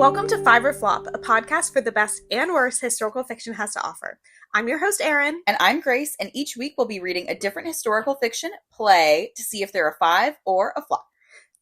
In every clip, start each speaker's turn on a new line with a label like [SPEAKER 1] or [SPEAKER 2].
[SPEAKER 1] Welcome to Five or Flop, a podcast for the best and worst historical fiction has to offer. I'm your host, Erin.
[SPEAKER 2] And I'm Grace, and each week we'll be reading a different historical fiction play to see if they're a five or a flop.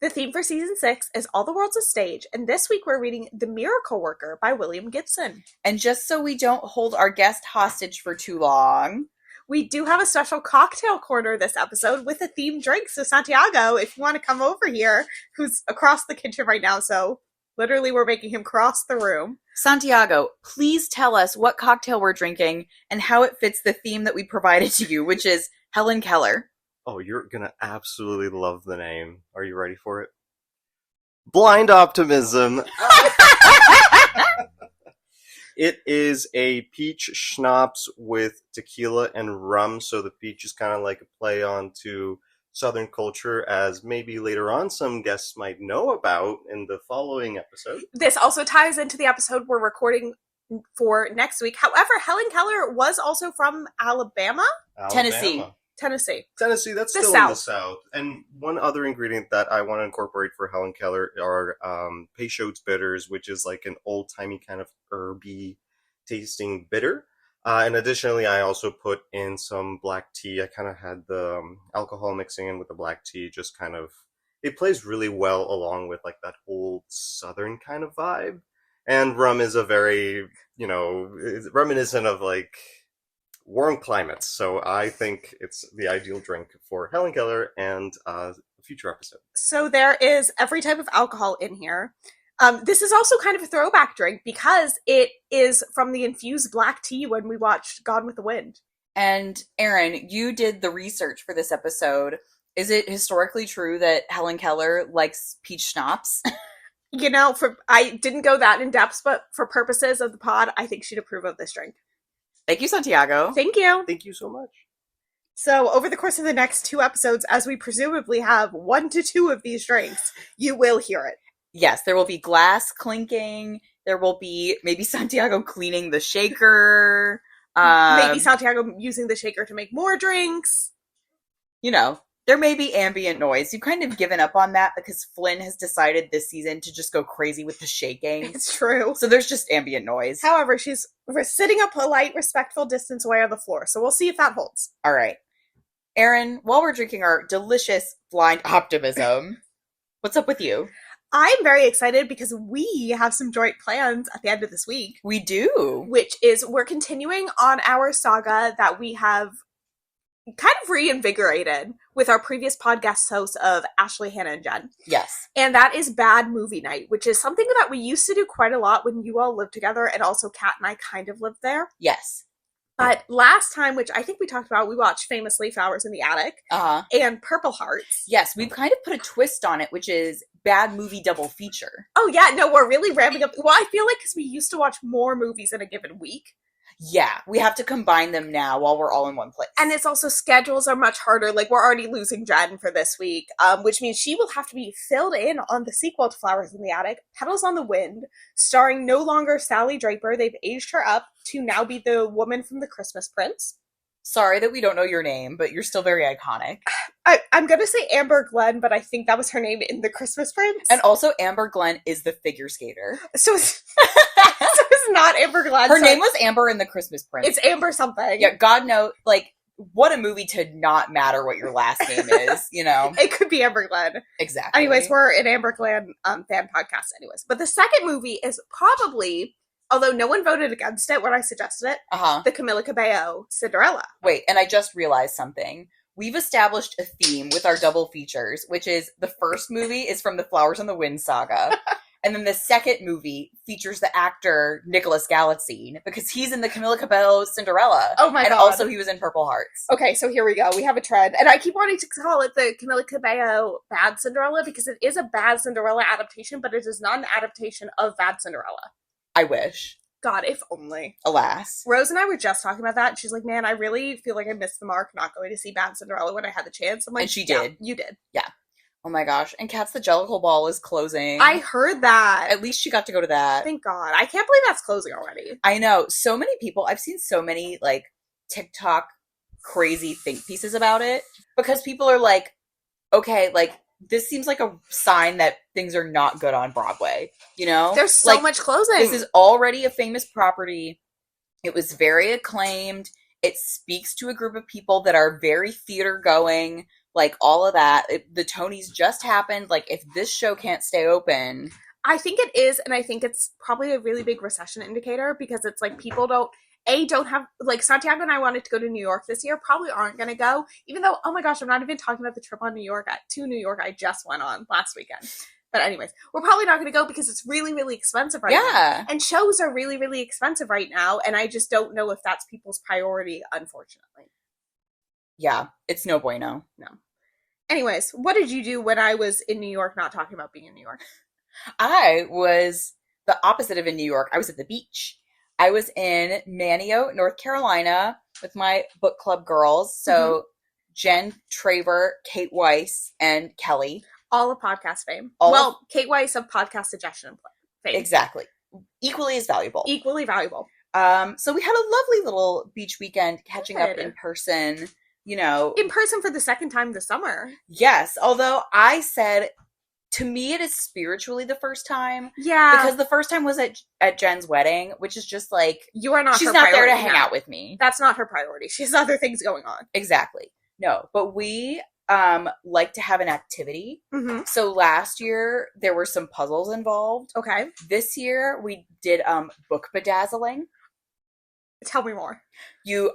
[SPEAKER 1] The theme for season 6 is All the World's a Stage, and this week we're reading The Miracle Worker by William Gibson.
[SPEAKER 2] And just so we don't hold our guest hostage for too long,
[SPEAKER 1] we do have a special cocktail corner this episode with a themed drink. So Santiago, if you want to come over here, who's across the kitchen right now, so literally we're making him cross the room.
[SPEAKER 2] Santiago, please tell us what cocktail we're drinking and how it fits the theme that we provided to you, which is Helen Keller.
[SPEAKER 3] Oh, you're gonna absolutely love the name. Are you ready for it? Blind Optimism. It is a peach schnapps with tequila and rum, so the peach is kind of like a play on to Southern culture, as maybe later on some guests might know about in the following episode.
[SPEAKER 1] This also ties into the episode we're recording for next week. However, Helen Keller was also from Alabama?
[SPEAKER 2] Tennessee,
[SPEAKER 3] that's still in the South. And one other ingredient that I want to incorporate for Helen Keller are Peychaud's bitters, which is like an old-timey kind of herby tasting bitter. And additionally, I also put in some black tea. I kind of had the alcohol mixing in with the black tea, just kind of, it plays really well along with like that old Southern kind of vibe. And rum is a very, it's reminiscent of like warm climates. So I think it's the ideal drink for Helen Keller and a future episode.
[SPEAKER 1] So there is every type of alcohol in here. This is also kind of a throwback drink because it is from the infused black tea when we watched Gone with the Wind.
[SPEAKER 2] And Erin, you did the research for this episode. Is it historically true that Helen Keller likes peach schnapps?
[SPEAKER 1] I didn't go that in depth, but for purposes of the pod, I think she'd approve of this drink.
[SPEAKER 2] Thank you, Santiago.
[SPEAKER 1] Thank you.
[SPEAKER 3] Thank you so much.
[SPEAKER 1] So over the course of the next 2 episodes, as we presumably have 1 to 2 of these drinks, you will hear it.
[SPEAKER 2] Yes, there will be glass clinking. There will be maybe Santiago cleaning the shaker.
[SPEAKER 1] Maybe Santiago using the shaker to make more drinks.
[SPEAKER 2] There may be ambient noise. You've kind of given up on that because Flynn has decided this season to just go crazy with the shaking.
[SPEAKER 1] It's true.
[SPEAKER 2] So there's just ambient noise.
[SPEAKER 1] However, she's sitting a polite, respectful distance away on the floor. So we'll see if that holds.
[SPEAKER 2] All right. Erin, while we're drinking our delicious Blind Optimism, what's up with you?
[SPEAKER 1] I'm very excited because we have some joint plans at the end of this week.
[SPEAKER 2] We do.
[SPEAKER 1] Which is we're continuing on our saga that we have kind of reinvigorated with our previous podcast hosts of Ashley, Hannah, and Jen.
[SPEAKER 2] Yes.
[SPEAKER 1] And that is Bad Movie Night, which is something that we used to do quite a lot when you all lived together, and also Kat and I kind of lived there.
[SPEAKER 2] Yes.
[SPEAKER 1] But last time, which I think we talked about, we watched famously Flowers in the Attic and Purple Hearts.
[SPEAKER 2] Yes, we've kind of put a twist on it, which is Bad Movie Double Feature.
[SPEAKER 1] Oh yeah, no, we're really ramping up. Well, I feel like because we used to watch more movies in a given week.
[SPEAKER 2] Yeah, we have to combine them now while we're all in one place.
[SPEAKER 1] And it's also, schedules are much harder. Like, we're already losing Jen for this week, which means she will have to be filled in on the sequel to Flowers in the Attic, Petals on the Wind, starring no longer Sally Draper. They've aged her up to now be the woman from The Christmas Prince.
[SPEAKER 2] Sorry that we don't know your name, but you're still very iconic.
[SPEAKER 1] I'm going to say Amber Glenn, but I think that was her name in The Christmas Prince.
[SPEAKER 2] And also, Amber Glenn is the figure skater.
[SPEAKER 1] So it's not Amber Glenn.
[SPEAKER 2] Her name was Amber in The Christmas Prince.
[SPEAKER 1] It's Amber something.
[SPEAKER 2] Yeah, God knows, what a movie to not matter what your last name is,
[SPEAKER 1] It could be Amber Glenn.
[SPEAKER 2] Exactly.
[SPEAKER 1] Anyways, we're an Amber Glenn fan podcast anyways. But the second movie is probably, although no one voted against it when I suggested it, the Camila Cabello Cinderella.
[SPEAKER 2] Wait, and I just realized something. We've established a theme with our double features, which is the first movie is from the Flowers on the Wind saga. And then the second movie features the actor Nicholas Galitzine because he's in the Camila Cabello Cinderella.
[SPEAKER 1] Oh my God.
[SPEAKER 2] And also he was in Purple Hearts.
[SPEAKER 1] Okay, so here we go. We have a trend. And I keep wanting to call it the Camila Cabello Bad Cinderella because it is a Bad Cinderella adaptation, but it is not an adaptation of Bad Cinderella.
[SPEAKER 2] I wish.
[SPEAKER 1] God, if only.
[SPEAKER 2] Alas.
[SPEAKER 1] Rose and I were just talking about that, and she's like, man, I really feel like I missed the mark not going to see Bad Cinderella when I had the chance. I'm like,
[SPEAKER 2] and she did.
[SPEAKER 1] You did.
[SPEAKER 2] Yeah. Oh my gosh. And Kat's the Jellicle Ball is closing.
[SPEAKER 1] I heard that.
[SPEAKER 2] At least she got to go to that.
[SPEAKER 1] Thank God. I can't believe that's closing already.
[SPEAKER 2] I know. So many people, I've seen so many, TikTok crazy think pieces about it. Because people are like, okay, this seems like a sign that things are not good on Broadway, you know?
[SPEAKER 1] There's so much closing.
[SPEAKER 2] This is already a famous property. It was very acclaimed. It speaks to a group of people that are very theater going, like all of that. The Tonys just happened. Like, if this show can't stay open...
[SPEAKER 1] I think it is, and I think it's probably a really big recession indicator, because it's like people don't have, like, Santiago and I wanted to go to New York this year, probably aren't going to go, even though, oh my gosh, I'm not even talking about the trip to New York I just went on last weekend. But anyways, we're probably not going to go because it's really, really expensive right now. And shows are really, really expensive right now, and I just don't know if that's people's priority, unfortunately.
[SPEAKER 2] Yeah, it's no bueno.
[SPEAKER 1] No. Anyways, what did you do when I was in New York not talking about being in New York?
[SPEAKER 2] I was the opposite of in New York. I was at the beach. I was in Manio, North Carolina with my book club girls. So Jen Traver, Kate Weiss, and Kelly.
[SPEAKER 1] All of podcast fame. Kate Weiss of podcast suggestion fame.
[SPEAKER 2] Exactly. Equally as valuable.
[SPEAKER 1] Equally valuable.
[SPEAKER 2] So we had a lovely little beach weekend catching up in person, you know.
[SPEAKER 1] In person for the second time this summer.
[SPEAKER 2] Yes. Although I said... To me, it is spiritually the first time.
[SPEAKER 1] Yeah.
[SPEAKER 2] Because the first time was at Jen's wedding, which is just like...
[SPEAKER 1] You are not
[SPEAKER 2] she's
[SPEAKER 1] her
[SPEAKER 2] not
[SPEAKER 1] priority
[SPEAKER 2] there to hang out with me.
[SPEAKER 1] That's not her priority. She has other things going on.
[SPEAKER 2] Exactly. No, but we like to have an activity.
[SPEAKER 1] Mm-hmm.
[SPEAKER 2] So last year, there were some puzzles involved.
[SPEAKER 1] Okay.
[SPEAKER 2] This year, we did book bedazzling.
[SPEAKER 1] Tell me more.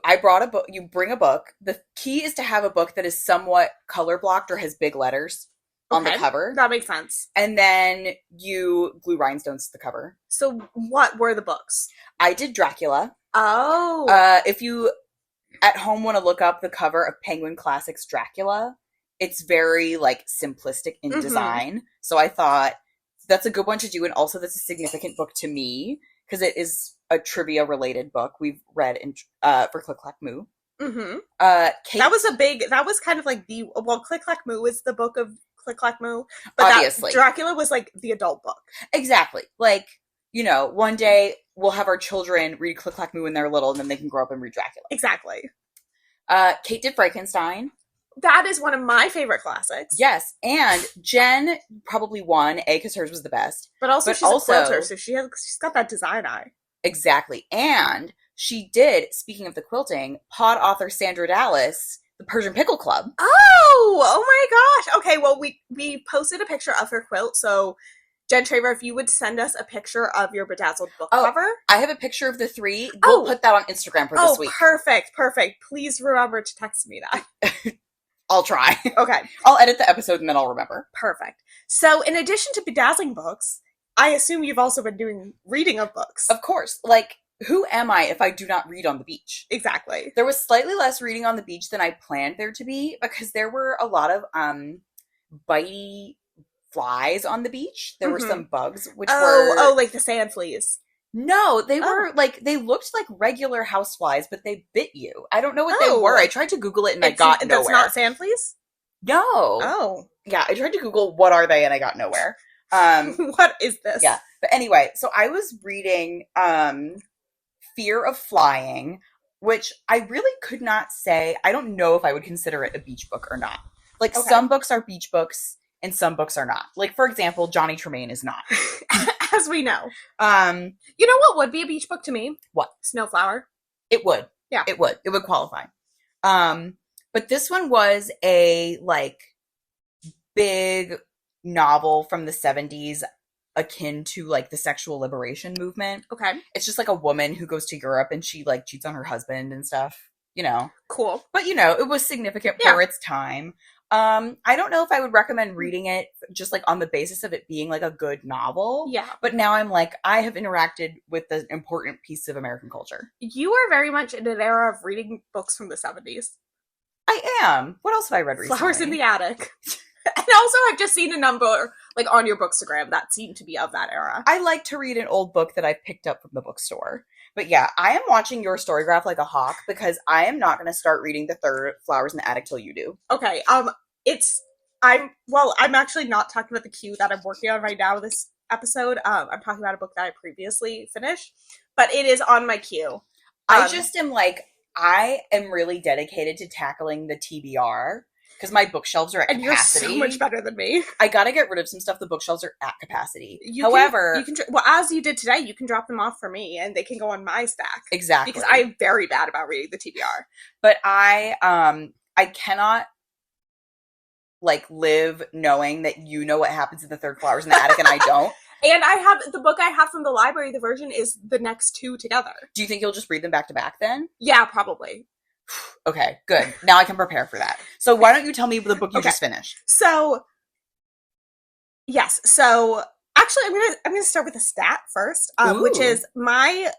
[SPEAKER 2] I brought a book. You bring a book. The key is to have a book that is somewhat color blocked or has big letters on the cover.
[SPEAKER 1] That makes sense.
[SPEAKER 2] And then you glue rhinestones to the cover.
[SPEAKER 1] So what were the books?
[SPEAKER 2] I did Dracula.
[SPEAKER 1] Oh.
[SPEAKER 2] If you at home want to look up the cover of Penguin Classics Dracula, it's very like simplistic in design. So I thought that's a good one to do, and also that's a significant book to me because it is a trivia related book we've read in for Click Clack Moo.
[SPEAKER 1] Mm-hmm.
[SPEAKER 2] Kate,
[SPEAKER 1] that was kind of like Click Clack Moo is the book of Click Clack Moo, but
[SPEAKER 2] obviously
[SPEAKER 1] Dracula was like the adult book.
[SPEAKER 2] Exactly. Like, you know, one day we'll have our children read Click Clack Moo when they're little, and then they can grow up and read Dracula.
[SPEAKER 1] Exactly.
[SPEAKER 2] Kate did Frankenstein.
[SPEAKER 1] That is one of my favorite classics.
[SPEAKER 2] Yes, and Jen probably won, because hers was the best.
[SPEAKER 1] But she's a quilter, so she's got that design eye. Exactly.
[SPEAKER 2] And she did, speaking of the quilting, pod author Sandra Dallas, the Persian Pickle Club.
[SPEAKER 1] Oh my gosh. Okay, well, we posted a picture of her quilt, so Jen Traver, if you would send us a picture of your bedazzled book cover.
[SPEAKER 2] I have a picture of the 3. We'll put that on Instagram for this week.
[SPEAKER 1] Perfect. Please remember to text me that.
[SPEAKER 2] I'll try.
[SPEAKER 1] Okay.
[SPEAKER 2] I'll edit the episode and then I'll remember.
[SPEAKER 1] Perfect. So in addition to bedazzling books, I assume you've also been doing reading of books.
[SPEAKER 2] Of course. Like, who am I if I do not read on the beach?
[SPEAKER 1] Exactly.
[SPEAKER 2] There was slightly less reading on the beach than I planned there to be because there were a lot of bitey flies on the beach. There were some bugs, which were...
[SPEAKER 1] like the sand fleas.
[SPEAKER 2] No, they were they looked like regular houseflies, but they bit you. I don't know what they were. I tried to Google it and I got nowhere.
[SPEAKER 1] That's not sand fleas?
[SPEAKER 2] No.
[SPEAKER 1] Oh.
[SPEAKER 2] Yeah, I tried to Google what are they and I got nowhere.
[SPEAKER 1] What is this?
[SPEAKER 2] Yeah. But anyway, so I was reading Fear of Flying, which I really could not say. I don't know if I would consider it a beach book or not. Like, some books are beach books and some books are not. Like, for example, Johnny Tremaine is not.
[SPEAKER 1] As we know. You know what would be a beach book to me?
[SPEAKER 2] What?
[SPEAKER 1] Snowflower.
[SPEAKER 2] It would.
[SPEAKER 1] Yeah.
[SPEAKER 2] It would. It would qualify. But this one was a, like, big novel from the 70s akin to, like, the sexual liberation movement.
[SPEAKER 1] Okay.
[SPEAKER 2] It's just, like, a woman who goes to Europe and she, like, cheats on her husband and stuff. You know.
[SPEAKER 1] Cool.
[SPEAKER 2] But, you know, it was significant for its time. I don't know if I would recommend reading it just like on the basis of it being like a good novel.
[SPEAKER 1] Yeah.
[SPEAKER 2] But now I'm like, I have interacted with an important piece of American culture.
[SPEAKER 1] You are very much in an era of reading books from the 70s.
[SPEAKER 2] I am. What else have I read recently?
[SPEAKER 1] Flowers in the Attic. And also I've just seen a number like on your Bookstagram that seem to be of that era.
[SPEAKER 2] I like to read an old book that I picked up from the bookstore. But yeah, I am watching your Storygraph like a hawk because I am not going to start reading the third Flowers in the Attic till you do.
[SPEAKER 1] Okay, I'm actually not talking about the queue that I'm working on right now this episode. I'm talking about a book that I previously finished, but it is on my queue.
[SPEAKER 2] I just am like, I am really dedicated to tackling the TBR because my bookshelves are at
[SPEAKER 1] and
[SPEAKER 2] capacity.
[SPEAKER 1] you're so much better than me.
[SPEAKER 2] I gotta get rid of some stuff. The bookshelves are at capacity.
[SPEAKER 1] However, well, as you did today, you can drop them off for me, and they can go on my stack.
[SPEAKER 2] Exactly,
[SPEAKER 1] because I'm very bad about reading the TBR.
[SPEAKER 2] But I cannot like live knowing that you know what happens in the third Flowers in the Attic and I don't.
[SPEAKER 1] And I have the book I have from the library. The version is the next two together.
[SPEAKER 2] Do you think you'll just read them back to back then?
[SPEAKER 1] Yeah, probably.
[SPEAKER 2] Okay, good. Now I can prepare for that. So why don't you tell me the book you just finished?
[SPEAKER 1] So, yes. So actually, I'm gonna start with a stat first, which is my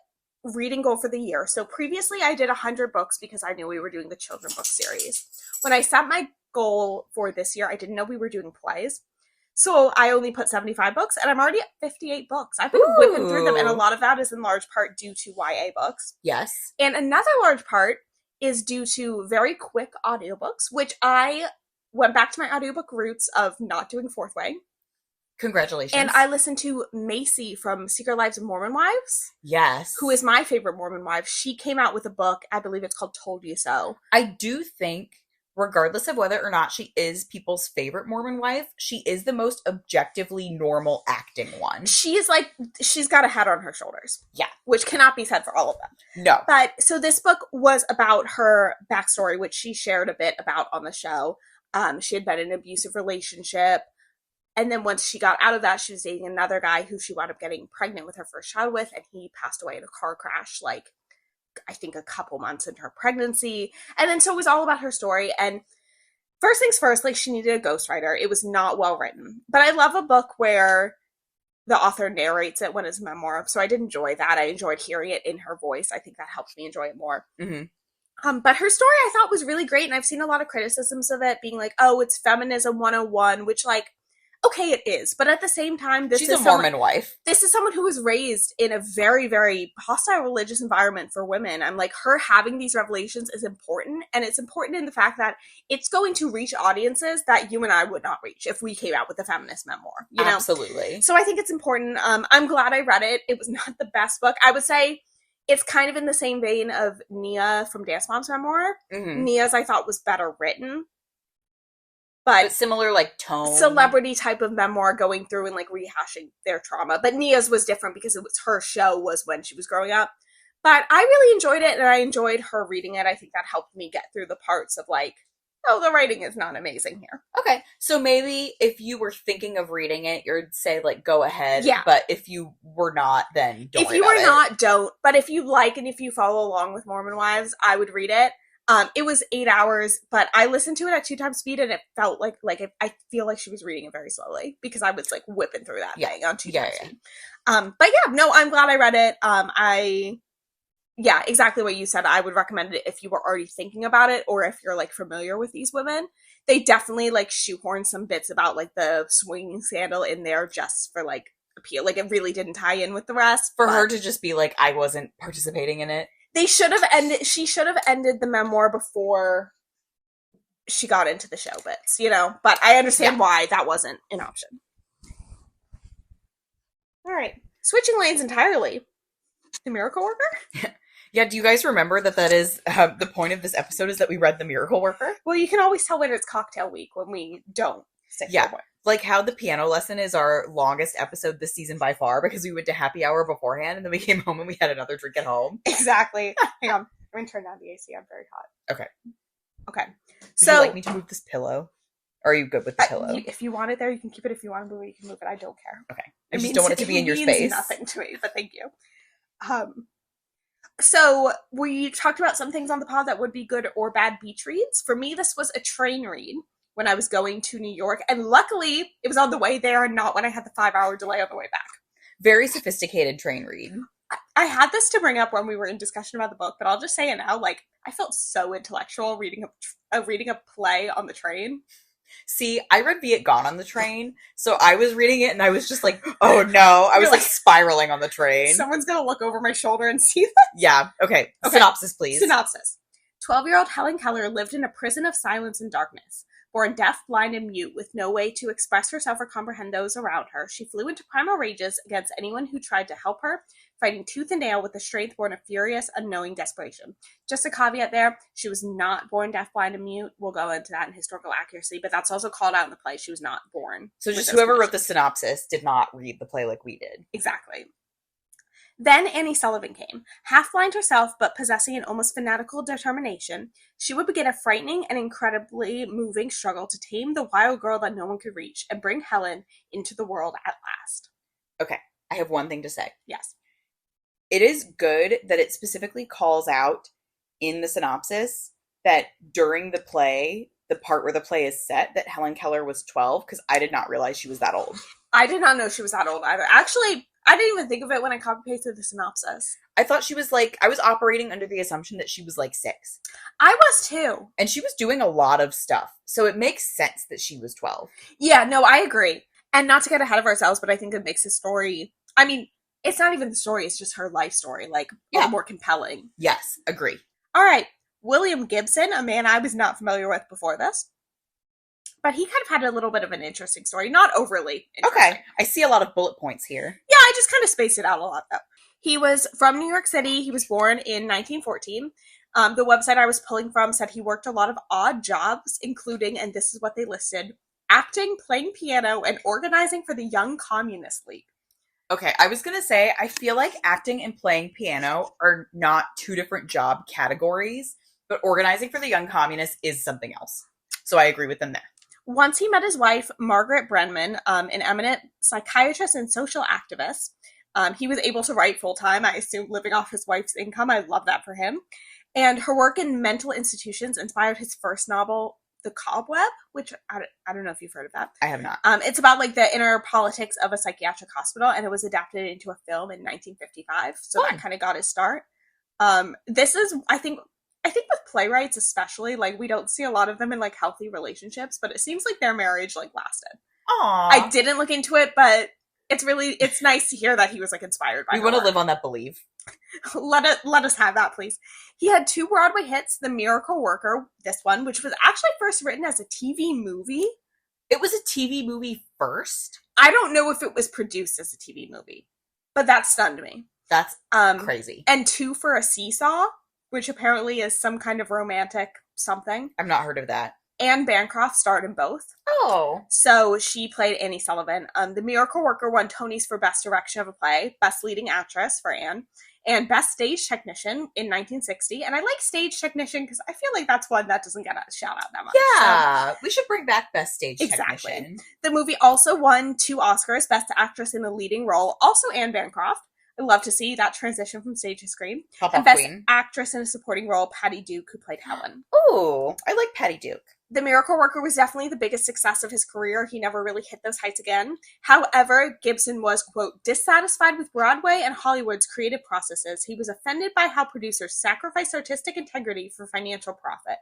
[SPEAKER 1] reading goal for the year. So previously, I did 100 books because I knew we were doing the children book series. When I set my goal for this year, I didn't know we were doing plays. So I only put 75 books, and I'm already at 58 books. I've been whipping through them, and a lot of that is in large part due to YA books.
[SPEAKER 2] Yes.
[SPEAKER 1] And another large part is due to very quick audiobooks, which I went back to my audiobook roots of not doing fourth way.
[SPEAKER 2] Congratulations.
[SPEAKER 1] And I listened to Macy from Secret Lives of Mormon Wives.
[SPEAKER 2] Yes.
[SPEAKER 1] Who is my favorite Mormon wife. She came out with a book, I believe it's called Told You So. I
[SPEAKER 2] do think, regardless of whether or not she is people's favorite Mormon wife, she is the most objectively normal acting one.
[SPEAKER 1] She's got a head on her shoulders.
[SPEAKER 2] Yeah.
[SPEAKER 1] Which cannot be said for all of them.
[SPEAKER 2] No.
[SPEAKER 1] But, so this book was about her backstory, which she shared a bit about on the show. She had been in an abusive relationship. And then once she got out of that, she was dating another guy who she wound up getting pregnant with her first child with. And he passed away in a car crash, I think a couple months into her pregnancy. And then so it was all about her story. And first things first, she needed a ghostwriter. It was not well written. But I love a book where the author narrates it when it's a memoir. So I did enjoy that. I enjoyed hearing it in her voice. I think that helped me enjoy it more.
[SPEAKER 2] Mm-hmm.
[SPEAKER 1] But her story I thought was really great. And I've seen a lot of criticisms of it being it's feminism 101, which okay, it is. But at the same time,
[SPEAKER 2] she's a Mormon wife.
[SPEAKER 1] This is someone who was raised in a very, very hostile religious environment for women. I'm her having these revelations is important. And it's important in the fact that it's going to reach audiences that you and I would not reach if we came out with a feminist memoir. You know?
[SPEAKER 2] Absolutely.
[SPEAKER 1] So I think it's important. I'm glad I read it. It was not the best book. I would say it's kind of in the same vein of Nia from Dance Mom's memoir.
[SPEAKER 2] Mm-hmm.
[SPEAKER 1] Nia's I thought was better written. But
[SPEAKER 2] similar tone,
[SPEAKER 1] celebrity type of memoir going through and rehashing their trauma. But Nia's was different because it was her show was when she was growing up. But I really enjoyed it, and I enjoyed her reading it. I think that helped me get through the parts of the writing is not amazing here.
[SPEAKER 2] Okay, so maybe if you were thinking of reading it, you'd say go ahead.
[SPEAKER 1] Yeah.
[SPEAKER 2] But if you were not, then don't.
[SPEAKER 1] If you were not, don't. But if you and if you follow along with Mormon Wives, I would read it. It was 8 hours, but I listened to it at 2 times speed, and it felt I feel like she was reading it very slowly because I was whipping through that thing on 2 times speed. But yeah, no, I'm glad I read it. Exactly what you said. I would recommend it if you were already thinking about it, or if you're familiar with these women. They definitely shoehorn some bits about the swinging scandal in there just for appeal. It really didn't tie in with the rest.
[SPEAKER 2] For her to just be I wasn't participating in it.
[SPEAKER 1] She should have ended the memoir before she got into the show bits, but I understand why that wasn't an option. All right. Switching lanes entirely. The Miracle Worker?
[SPEAKER 2] Yeah, do you guys remember that is the point of this episode is that we read The Miracle Worker?
[SPEAKER 1] Well, you can always tell when it's cocktail week when we don't stick to the point.
[SPEAKER 2] How the piano lesson is our longest episode this season by far because we went to happy hour beforehand and then we came home and we had another drink at home.
[SPEAKER 1] Exactly. Hang on. I'm going to turn down the AC. I'm very hot. Okay.
[SPEAKER 2] Would you like me to move this pillow? Or are you good with the pillow?
[SPEAKER 1] If you want it there, you can keep it. If you want to move it, you can move it. I don't care.
[SPEAKER 2] Okay. I just don't want it to be in your space.
[SPEAKER 1] It means nothing to me, but thank you. So we talked about some things on the pod that would be good or bad beach reads. For me, this was a train read when I was going to New York. And luckily, it was on the way there and not when I had the 5-hour delay on the way back.
[SPEAKER 2] Very sophisticated train read.
[SPEAKER 1] I had this to bring up when we were in discussion about the book, but I'll just say it now. I felt so intellectual reading a play on the train.
[SPEAKER 2] See, I read Viet Gone on the train, so I was reading it and I was just oh no. I was spiraling on the train.
[SPEAKER 1] Someone's gonna look over my shoulder and see that.
[SPEAKER 2] Yeah, okay. Synopsis, please.
[SPEAKER 1] Synopsis. 12-year-old Helen Keller lived in a prison of silence and darkness. Born deaf, blind, and mute, with no way to express herself or comprehend those around her, she flew into primal rages against anyone who tried to help her, fighting tooth and nail with a strength born of furious, unknowing desperation. Just a caveat there, she was not born deaf, blind, and mute. We'll go into that in historical accuracy, but that's also called out in the play. She was not born.
[SPEAKER 2] So just whoever wrote the synopsis did not read the play like we did.
[SPEAKER 1] Exactly. Then Annie Sullivan came. Half-blind herself, but possessing an almost fanatical determination, she would begin a frightening and incredibly moving struggle to tame the wild girl that no one could reach and bring Helen into the world at last.
[SPEAKER 2] Okay, I have one thing to say.
[SPEAKER 1] Yes.
[SPEAKER 2] It is good that it specifically calls out in the synopsis that during the play, the part where the play is set, that Helen Keller was 12, because I did not realize she was that old.
[SPEAKER 1] I did not know she was that old either. Actually, I didn't even think of it when I copy-pasted the synopsis.
[SPEAKER 2] I thought she was I was operating under the assumption that she was 6.
[SPEAKER 1] I was too.
[SPEAKER 2] And she was doing a lot of stuff. So it makes sense that she was 12.
[SPEAKER 1] Yeah, no, I agree. And not to get ahead of ourselves, but I think it makes the story, I mean, it's not even the story, it's just her life story, more compelling.
[SPEAKER 2] Yes, agree.
[SPEAKER 1] All right, William Gibson, a man I was not familiar with before this. But he kind of had a little bit of an interesting story. Not overly interesting.
[SPEAKER 2] Okay. I see a lot of bullet points here.
[SPEAKER 1] Yeah, I just kind of spaced it out a lot, though. He was from New York City. He was born in 1914. The website I was pulling from said he worked a lot of odd jobs, including, and this is what they listed, acting, playing piano, and organizing for the Young Communist League.
[SPEAKER 2] Okay, I was going to say, I feel like acting and playing piano are not two different job categories, but organizing for the Young Communists is something else. So I agree with them there.
[SPEAKER 1] Once he met his wife, Margaret Brenman, an eminent psychiatrist and social activist. He was able to write full-time, I assume living off his wife's income. I love that for him. And her work in mental institutions inspired his first novel, The Cobweb, which I don't know if you've heard of that.
[SPEAKER 2] I have not.
[SPEAKER 1] It's about the inner politics of a psychiatric hospital, and it was adapted into a film in 1955. So that kind of got his start. This is, I think with playwrights especially, we don't see a lot of them in healthy relationships, but it seems like their marriage lasted.
[SPEAKER 2] Aww.
[SPEAKER 1] I didn't look into it, but it's nice to hear that he was inspired by.
[SPEAKER 2] We want to live on that belief.
[SPEAKER 1] Let us have that, please. He had 2 Broadway hits, The Miracle Worker, this one, which was actually first written as a TV movie.
[SPEAKER 2] It was a TV movie first?
[SPEAKER 1] I don't know if it was produced as a TV movie, but that stunned me.
[SPEAKER 2] That's crazy.
[SPEAKER 1] And 2 for a Seesaw, which apparently is some kind of romantic something.
[SPEAKER 3] I've not heard of that.
[SPEAKER 1] Anne Bancroft starred in both.
[SPEAKER 2] Oh.
[SPEAKER 1] So she played Annie Sullivan. The Miracle Worker won Tonys for Best Direction of a Play, Best Leading Actress for Anne, and Best Stage Technician in 1960. And I like Stage Technician because I feel like that's one that doesn't get a shout out that much.
[SPEAKER 2] Yeah. So, we should bring back Best Stage Technician.
[SPEAKER 1] The movie also won 2 Oscars, Best Actress in a Leading Role, also Anne Bancroft. I love to see that transition from stage to screen. And Best Actress in a Supporting Role, Patty Duke, who played Helen.
[SPEAKER 2] Ooh, I like Patty Duke.
[SPEAKER 1] The Miracle Worker was definitely the biggest success of his career. He never really hit those heights again. However, Gibson was, quote, dissatisfied with Broadway and Hollywood's creative processes. He was offended by how producers sacrifice artistic integrity for financial profit.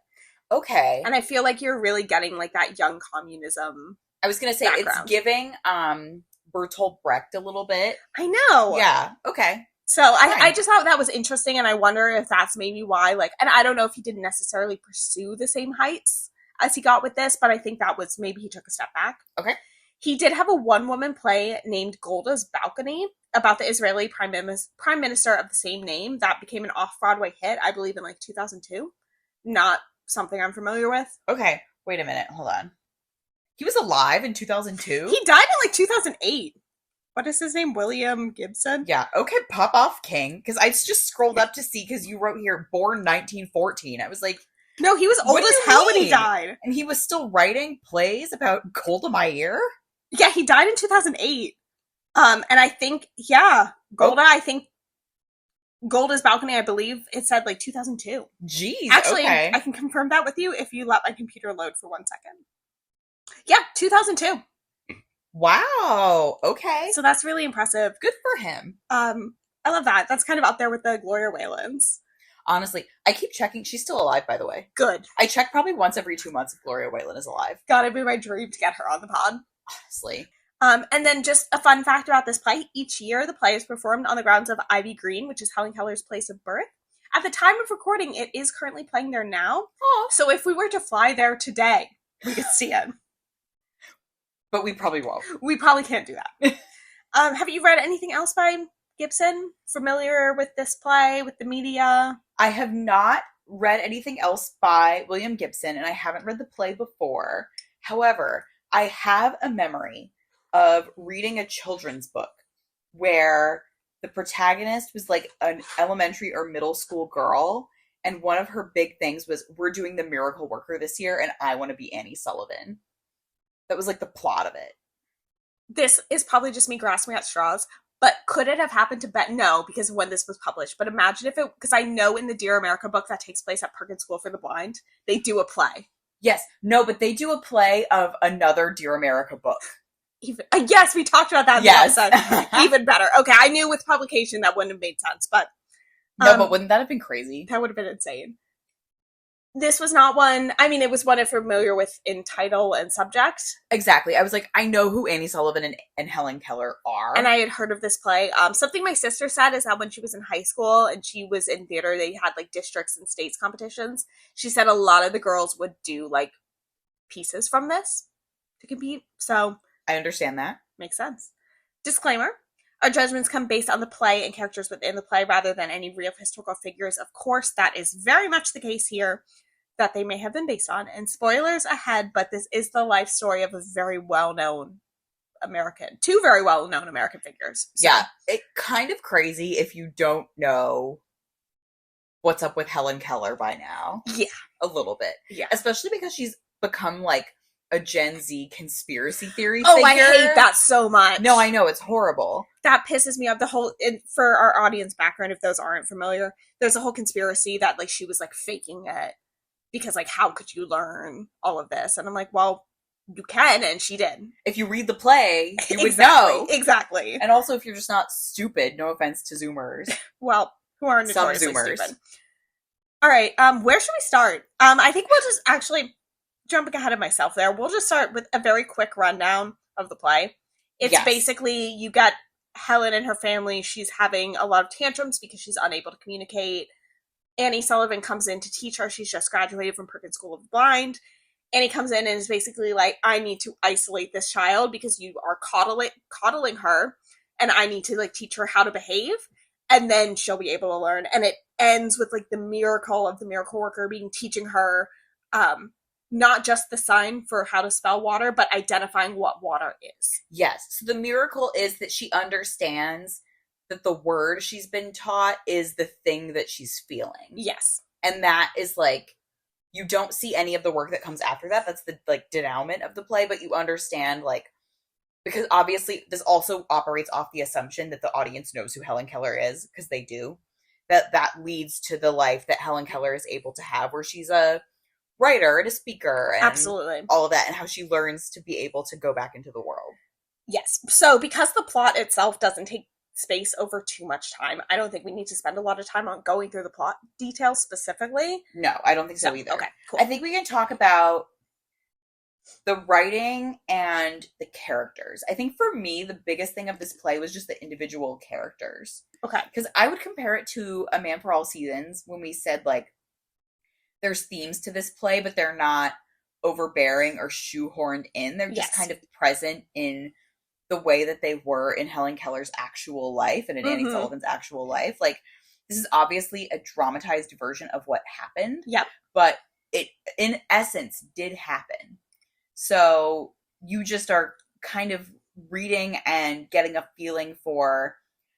[SPEAKER 2] Okay.
[SPEAKER 1] And I feel like you're really getting that young communism.
[SPEAKER 2] I was going to say,
[SPEAKER 1] background.
[SPEAKER 2] It's giving Bertolt Brecht a little bit.
[SPEAKER 1] I know.
[SPEAKER 2] Yeah, okay.
[SPEAKER 1] So I just thought that was interesting, and I wonder if that's maybe why, and I don't know if he didn't necessarily pursue the same heights as he got with this, but I think that was maybe he took a step back.
[SPEAKER 2] Okay.
[SPEAKER 1] He did have a one-woman play named Golda's Balcony about the Israeli prime minister of the same name that became an off-Broadway hit, I believe in 2002. Not something I'm familiar with.
[SPEAKER 2] Okay, wait a minute, hold on. He was alive in 2002?
[SPEAKER 1] He died in 2008. What is his name? William Gibson?
[SPEAKER 2] Yeah, okay, pop off, King. Because I just scrolled up to see, because you wrote here, born 1914. I was like...
[SPEAKER 1] No, he was old as hell when he died.
[SPEAKER 2] And he was still writing plays about Golda Meir?
[SPEAKER 1] Yeah, he died in 2008. And I think, Golda, I think Golda's Balcony, I believe it said 2002.
[SPEAKER 2] Jeez,
[SPEAKER 1] actually,
[SPEAKER 2] okay.
[SPEAKER 1] I can confirm that with you if you let my computer load for 1 second. Yeah, 2002.
[SPEAKER 2] Wow. Okay.
[SPEAKER 1] So that's really impressive.
[SPEAKER 2] Good for him.
[SPEAKER 1] I love that. That's kind of up there with the Gloria Whalens.
[SPEAKER 2] Honestly, I keep checking. She's still alive, by the way.
[SPEAKER 1] Good.
[SPEAKER 2] I check probably once every 2 months if Gloria Whalen is alive.
[SPEAKER 1] Gotta be my dream to get her on the pod.
[SPEAKER 2] Honestly.
[SPEAKER 1] And then just a fun fact about this play. Each year, the play is performed on the grounds of Ivy Green, which is Helen Keller's place of birth. At the time of recording, it is currently playing there now.
[SPEAKER 2] Oh.
[SPEAKER 1] So if we were to fly there today, we could see it.
[SPEAKER 2] But we probably won't.
[SPEAKER 1] We probably can't do that. Have you read anything else by Gibson? Familiar with this play, with the media?
[SPEAKER 2] I have not read anything else by William Gibson, and I haven't read the play before. However, I have a memory of reading a children's book where the protagonist was like an elementary or middle school girl, and one of her big things was, we're doing The Miracle Worker this year, and I want to be Annie Sullivan. That was like the plot of it.
[SPEAKER 1] This is probably just me grasping at straws, but could it have happened to Bet? No, because of when this was published. But imagine if it, because I know in the Dear America book that takes place at Perkins School for the Blind, they do a play.
[SPEAKER 2] Yes, no, but they do a play of another Dear America book.
[SPEAKER 1] Even yes, we talked about that in the episode. Even better. Okay, I knew with publication that wouldn't have made sense, but
[SPEAKER 2] no, but wouldn't that have been crazy?
[SPEAKER 1] That would have been insane. This was not one, I mean, it was one I'm familiar with in title and subject.
[SPEAKER 2] Exactly. I was like, I know who Annie Sullivan and Helen Keller are.
[SPEAKER 1] And I had heard of this play. Something my sister said is that when she was in high school and she was in theater, they had like districts and states competitions. She said a lot of the girls would do like pieces from this to compete. So
[SPEAKER 2] I understand that.
[SPEAKER 1] Makes sense. Disclaimer. Our judgments come based on the play and characters within the play rather than any real historical figures. Of course, that is very much the case here that they may have been based on. And spoilers ahead, but this is the life story of a very well-known two very well-known American figures. So.
[SPEAKER 2] Yeah, it's kind of crazy if you don't know what's up with Helen Keller by now.
[SPEAKER 1] Yeah.
[SPEAKER 2] A little bit.
[SPEAKER 1] Yeah.
[SPEAKER 2] Especially because she's become like a Gen Z conspiracy theory
[SPEAKER 1] figure.
[SPEAKER 2] I
[SPEAKER 1] hate that so much.
[SPEAKER 2] No, I know, it's horrible.
[SPEAKER 1] That pisses me off. The whole, for our audience background, if those aren't familiar, there's a whole conspiracy that like she was like faking it because like how could you learn all of this? And I'm like, well, you can, and she did.
[SPEAKER 2] If you read the play, you would
[SPEAKER 1] exactly,
[SPEAKER 2] know.
[SPEAKER 1] Exactly.
[SPEAKER 2] And also if you're just not stupid, no offense to Zoomers.
[SPEAKER 1] Well, who are notoriously
[SPEAKER 2] Some Zoomers.
[SPEAKER 1] Stupid. All right, where should we start? I think we'll just actually, jumping ahead of myself there, we'll just start with a very quick rundown of the play. It's basically, you got Helen and her family, she's having a lot of tantrums because she's unable to communicate. Annie Sullivan comes in to teach her. She's just graduated from Perkins School of the Blind. Annie comes in and is basically like, I need to isolate this child because you are coddling her, and I need to like teach her how to behave, and then she'll be able to learn. And it ends with like the miracle of the miracle worker teaching her not just the sign for how to spell water, but identifying what water is.
[SPEAKER 2] Yes. So the miracle is that she understands that the word she's been taught is the thing that she's feeling.
[SPEAKER 1] Yes.
[SPEAKER 2] And that is like, you don't see any of the work that comes after that. That's the like denouement of the play, but you understand like, because obviously this also operates off the assumption that the audience knows who Helen Keller is, because they do. That leads to the life that Helen Keller is able to have, where she's a writer and a speaker and
[SPEAKER 1] absolutely
[SPEAKER 2] all of that, and how she learns to be able to go back into the world.
[SPEAKER 1] Yes. So because the plot itself doesn't take space over too much time, I don't think we need to spend a lot of time on going through the plot details specifically.
[SPEAKER 2] No, I don't think so either.
[SPEAKER 1] Okay, cool.
[SPEAKER 2] I think we can talk about the writing and the characters. I think for me, the biggest thing of this play was just the individual characters.
[SPEAKER 1] Okay.
[SPEAKER 2] Because I would compare it to A Man for All Seasons when we said, like, there's themes to this play, but they're not overbearing or shoehorned in. They're just kind of present in the way that they were in Helen Keller's actual life and in Annie Sullivan's actual life. Like, this is obviously a dramatized version of what happened.
[SPEAKER 1] Yep.
[SPEAKER 2] But it, in essence, did happen. So you just are kind of reading and getting a feeling for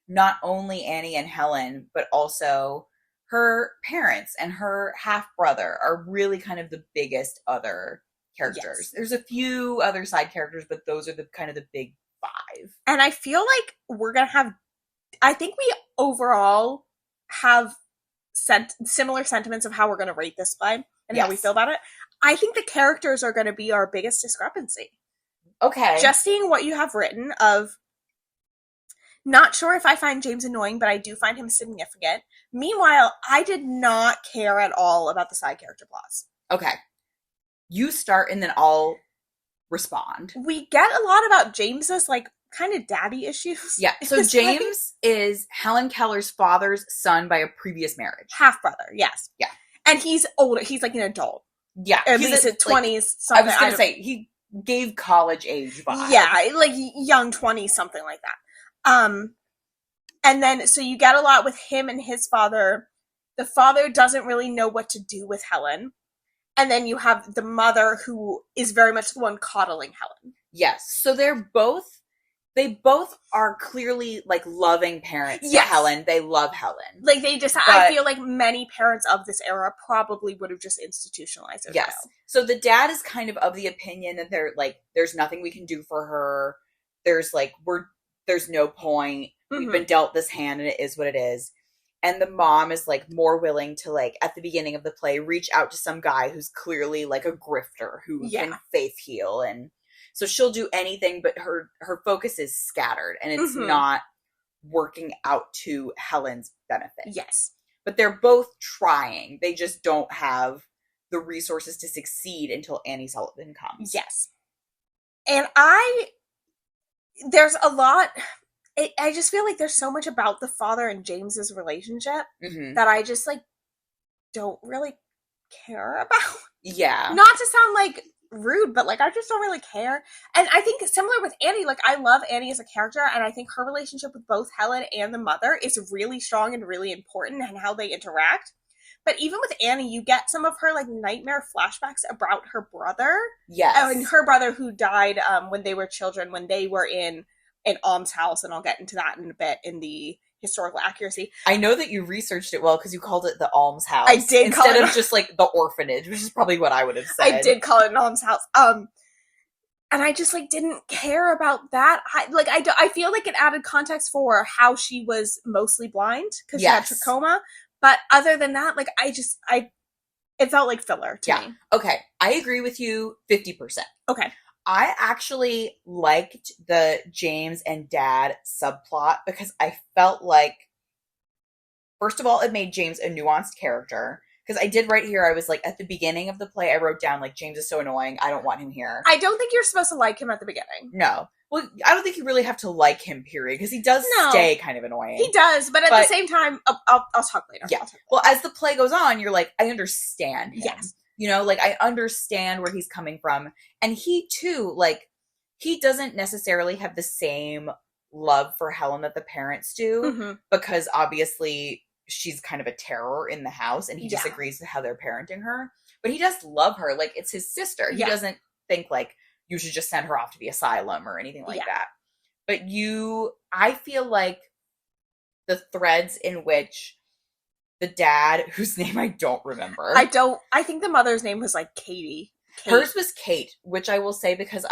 [SPEAKER 2] not only Annie and Helen, but also her parents and her half-brother are really kind of the biggest other characters. Yes. There's a few other side characters, but those are the kind of the big five.
[SPEAKER 1] And I feel like we're going to have, I think we overall have similar sentiments of how we're going to rate this play and how we feel about it. I think the characters are going to be our biggest discrepancy.
[SPEAKER 2] Okay.
[SPEAKER 1] Just seeing what you have written of, not sure if I find James annoying, but I do find him significant. Meanwhile, I did not care at all about the side character plots.
[SPEAKER 2] Okay. You start and then I'll respond.
[SPEAKER 1] We get a lot about James's, like, kind of daddy issues.
[SPEAKER 2] Yeah, so James is Helen Keller's father's son by a previous marriage.
[SPEAKER 1] Half-brother, yes.
[SPEAKER 2] Yeah.
[SPEAKER 1] And he's older. He's, like, an adult.
[SPEAKER 2] Yeah.
[SPEAKER 1] At least at 20s, something.
[SPEAKER 2] I was going to say, he gave college age vibe.
[SPEAKER 1] Yeah, like young 20s, something like that. And then, so you get a lot with him and his father. The father doesn't really know what to do with Helen. And then you have the mother who is very much the one coddling Helen.
[SPEAKER 2] Yes. So they both are clearly, like, loving parents to Helen. They love Helen.
[SPEAKER 1] Like, I feel like many parents of this era probably would have just institutionalized her.
[SPEAKER 2] Yes. So the dad is kind of the opinion that there's nothing we can do for her. There's no point. Mm-hmm. We've been dealt this hand and it is what it is. And the mom is, like, more willing to, like, at the beginning of the play, reach out to some guy who's clearly, like, a grifter who can faith heal. And so she'll do anything, but her focus is scattered. And it's not working out to Helen's benefit.
[SPEAKER 1] Yes.
[SPEAKER 2] But they're both trying. They just don't have the resources to succeed until Annie Sullivan comes.
[SPEAKER 1] Yes. And there's a lot... I just feel like there's so much about the father and James's relationship that I just, like, don't really care about.
[SPEAKER 2] Yeah.
[SPEAKER 1] Not to sound, like, rude, but, like, I just don't really care. And I think similar with Annie, like, I love Annie as a character, and I think her relationship with both Helen and the mother is really strong and really important in how they interact. But even with Annie, you get some of her, like, nightmare flashbacks about her brother.
[SPEAKER 2] Yes.
[SPEAKER 1] And her brother who died when they were children, when they were in an almshouse, and I'll get into that in a bit in the historical accuracy.
[SPEAKER 2] I know that you researched it well because you called it the almshouse.
[SPEAKER 1] I did
[SPEAKER 2] instead of just, like, the orphanage, which is probably what I would have said.
[SPEAKER 1] I did call it an almshouse. And I just, like, didn't care about that. I feel like it added context for how she was mostly blind because she had trachoma. But other than that, like, it felt like filler to me.
[SPEAKER 2] Okay. I agree with you 50%.
[SPEAKER 1] Okay.
[SPEAKER 2] I actually liked the James and Dad subplot because I felt like, first of all, it made James a nuanced character. Because I did right here, I was like, at the beginning of the play, I wrote down, like, James is so annoying, I don't want him here.
[SPEAKER 1] I don't think you're supposed to like him at the beginning.
[SPEAKER 2] No. Well, I don't think you really have to like him, period, because he does stay kind of annoying.
[SPEAKER 1] He does, but at the same time, I'll talk later.
[SPEAKER 2] Yeah. Well, as the play goes on, you're like, I understand him.
[SPEAKER 1] Yes.
[SPEAKER 2] You know, like, I understand where he's coming from. And he, too, like, he doesn't necessarily have the same love for Helen that the parents do, because obviously she's kind of a terror in the house, and he disagrees with how they're parenting her. But he does love her. Like, it's his sister. He doesn't think, like, you should just send her off to the asylum or anything like that. But I feel like the threads in which the dad, whose name I don't remember.
[SPEAKER 1] I think the mother's name was, like, Katie.
[SPEAKER 2] Hers was Kate, which I will say because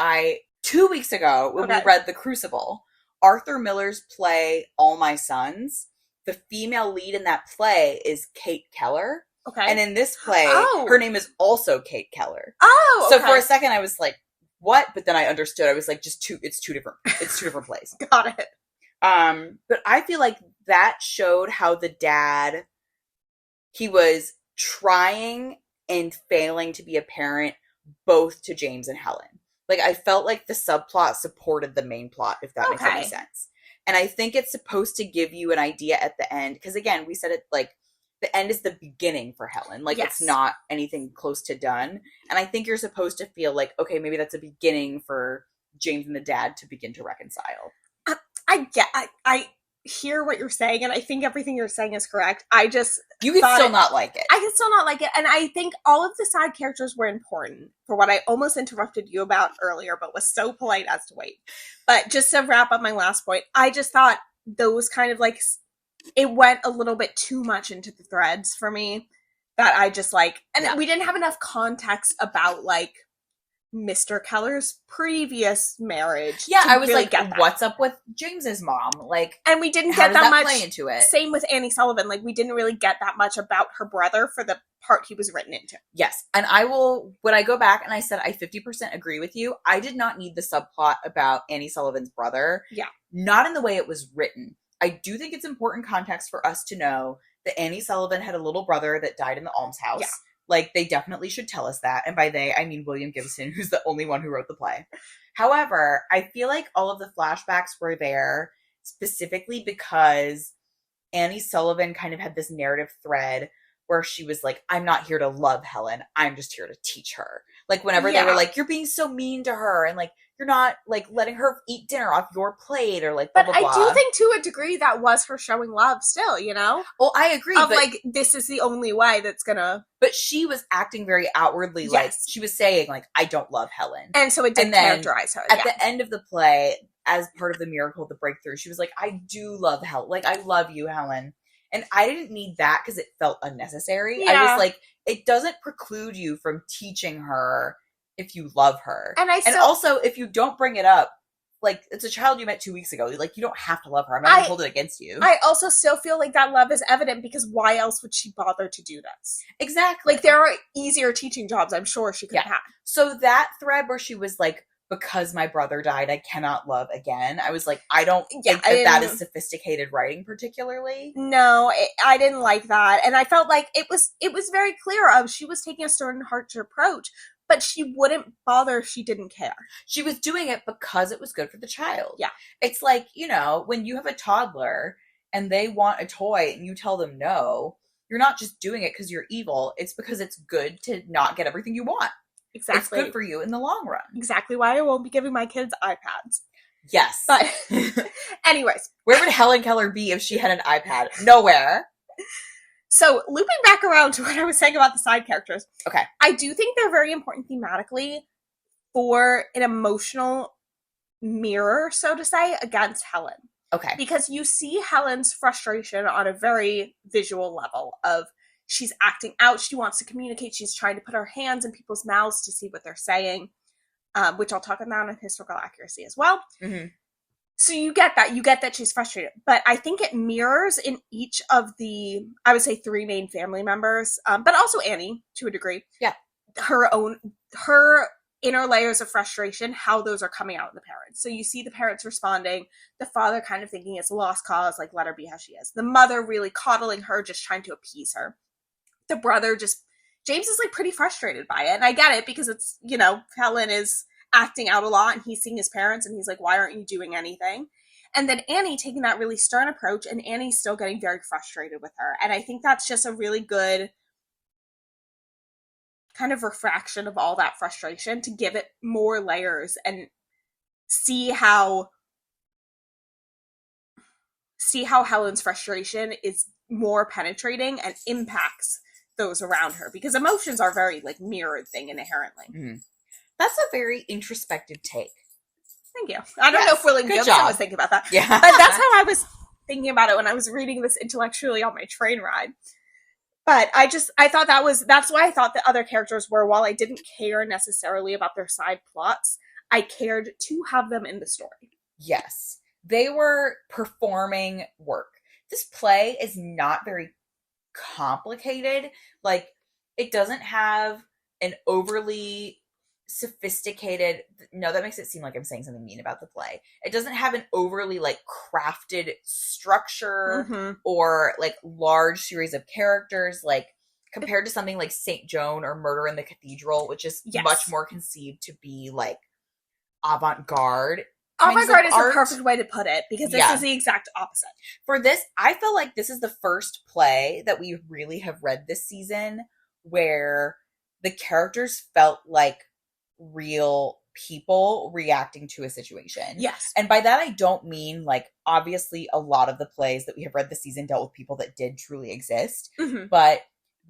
[SPEAKER 2] 2 weeks ago, when we read The Crucible, Arthur Miller's play, All My Sons, the female lead in that play is Kate Keller.
[SPEAKER 1] Okay.
[SPEAKER 2] And in this play, her name is also Kate Keller.
[SPEAKER 1] Oh,
[SPEAKER 2] okay. So for a second, I was like, what? But then I understood. I was like, it's two different plays.
[SPEAKER 1] Got it.
[SPEAKER 2] But I feel like that showed how the dad, he was trying and failing to be a parent both to James and Helen. Like, I felt like the subplot supported the main plot, if that makes any sense. And I think it's supposed to give you an idea at the end. Because, again, we said it, like, the end is the beginning for Helen. Like, it's not anything close to done. And I think you're supposed to feel like, okay, maybe that's a beginning for James and the dad to begin to reconcile.
[SPEAKER 1] I hear what you're saying, and I think everything you're saying is correct.
[SPEAKER 2] You can still not like it.
[SPEAKER 1] I can still not like it, and I think all of the side characters were important for what I almost interrupted you about earlier, but was so polite as to wait. But just to wrap up my last point, I just thought those kind of, like, it went a little bit too much into the threads for me that I just, like, and we didn't have enough context about, like, Mr. Keller's previous marriage.
[SPEAKER 2] Yeah, I was really like, what's up with James's mom? Like,
[SPEAKER 1] and we didn't get that much
[SPEAKER 2] play into it.
[SPEAKER 1] Same with Annie Sullivan. Like, we didn't really get that much about her brother for the part he was written into.
[SPEAKER 2] Yes. And when I go back and I said I 50% agree with you, I did not need the subplot about Annie Sullivan's brother.
[SPEAKER 1] Yeah.
[SPEAKER 2] Not in the way it was written. I do think it's important context for us to know that Annie Sullivan had a little brother that died in the almshouse. Yeah. Like, they definitely should tell us that. And by they, I mean William Gibson, who's the only one who wrote the play. However, I feel like all of the flashbacks were there specifically because Annie Sullivan kind of had this narrative thread where she was like, I'm not here to love Helen. I'm just here to teach her. Like, whenever they were like, you're being so mean to her, and like, you're not like letting her eat dinner off your plate, or like blah, blah, blah.
[SPEAKER 1] But I do think to a degree that was her showing love still, you know?
[SPEAKER 2] Well, I agree.
[SPEAKER 1] Of like, this is the only way that's gonna...
[SPEAKER 2] But she was acting very outwardly, like, she was saying, like, I don't love Helen.
[SPEAKER 1] And so it did characterize her.
[SPEAKER 2] At the end of the play, as part of the miracle of the breakthrough, she was like, I do love Helen. Like, I love you, Helen. And I didn't need that because it felt unnecessary. I was like, it doesn't preclude you from teaching her if you love her. And also, if you don't bring it up, like, it's a child you met 2 weeks ago. Like, you don't have to love her. I'm not going to hold it against you.
[SPEAKER 1] I also still feel like that love is evident because why else would she bother to do this?
[SPEAKER 2] Exactly.
[SPEAKER 1] Like, there are easier teaching jobs I'm sure she could have.
[SPEAKER 2] So that thread where she was like, because my brother died, I cannot love again. I was like, I don't think that is sophisticated writing particularly.
[SPEAKER 1] No, I didn't like that. And I felt like it was very clear of she was taking a stern heart approach, but she wouldn't bother if she didn't care.
[SPEAKER 2] She was doing it because it was good for the child.
[SPEAKER 1] Yeah.
[SPEAKER 2] It's like, you know, when you have a toddler and they want a toy and you tell them no, you're not just doing it because you're evil. It's because it's good to not get everything you want.
[SPEAKER 1] Exactly.
[SPEAKER 2] It's good for you in the long run.
[SPEAKER 1] Exactly why I won't be giving my kids iPads.
[SPEAKER 2] Yes.
[SPEAKER 1] But anyways.
[SPEAKER 2] Where would Helen Keller be if she had an iPad? Nowhere.
[SPEAKER 1] So, looping back around to what I was saying about the side characters.
[SPEAKER 2] Okay.
[SPEAKER 1] I do think they're very important thematically for an emotional mirror, so to say, against Helen.
[SPEAKER 2] Okay.
[SPEAKER 1] Because you see Helen's frustration on a very visual level of she's acting out, she wants to communicate, she's trying to put her hands in people's mouths to see what they're saying, which I'll talk about on historical accuracy as well.
[SPEAKER 2] Mm-hmm.
[SPEAKER 1] So you get that she's frustrated. But I think it mirrors in each of the, I would say, 3 main family members, but also Annie, to a degree.
[SPEAKER 2] Yeah.
[SPEAKER 1] Her inner layers of frustration, how those are coming out in the parents. So you see the parents responding, the father kind of thinking it's a lost cause, like, let her be how she is. The mother really coddling her, just trying to appease her. The brother James is like pretty frustrated by it. And I get it because it's, you know, Helen is acting out a lot and he's seeing his parents and he's like, why aren't you doing anything? And then Annie taking that really stern approach and Annie's still getting very frustrated with her. And I think that's just a really good kind of refraction of all that frustration to give it more layers and see how Helen's frustration is more penetrating and impacts those around her, because emotions are very like mirrored thing inherently.
[SPEAKER 2] Mm-hmm. That's a very introspective take.
[SPEAKER 1] Thank you. I don't know if William Gibson was thinking about that.
[SPEAKER 2] Yeah.
[SPEAKER 1] But that's how I was thinking about it when I was reading this intellectually on my train ride. But I thought that's why I thought the other characters were, while I didn't care necessarily about their side plots, I cared to have them in the story.
[SPEAKER 2] Yes. They were performing work. This play is not very complicated. Like, it doesn't have an overly sophisticated, no, that makes it seem like I'm saying something mean about the play. It doesn't have an overly like crafted structure or like large series of characters, like compared to something like St. Joan or Murder in the Cathedral, which is much more conceived to be like avant-garde.
[SPEAKER 1] Avant-garde is the perfect way to put it, because this is the exact opposite.
[SPEAKER 2] For this, I feel like this is the first play that we really have read this season where the characters felt like real people reacting to a situation.
[SPEAKER 1] Yes.
[SPEAKER 2] And by that, I don't mean, like, obviously a lot of the plays that we have read this season dealt with people that did truly exist, but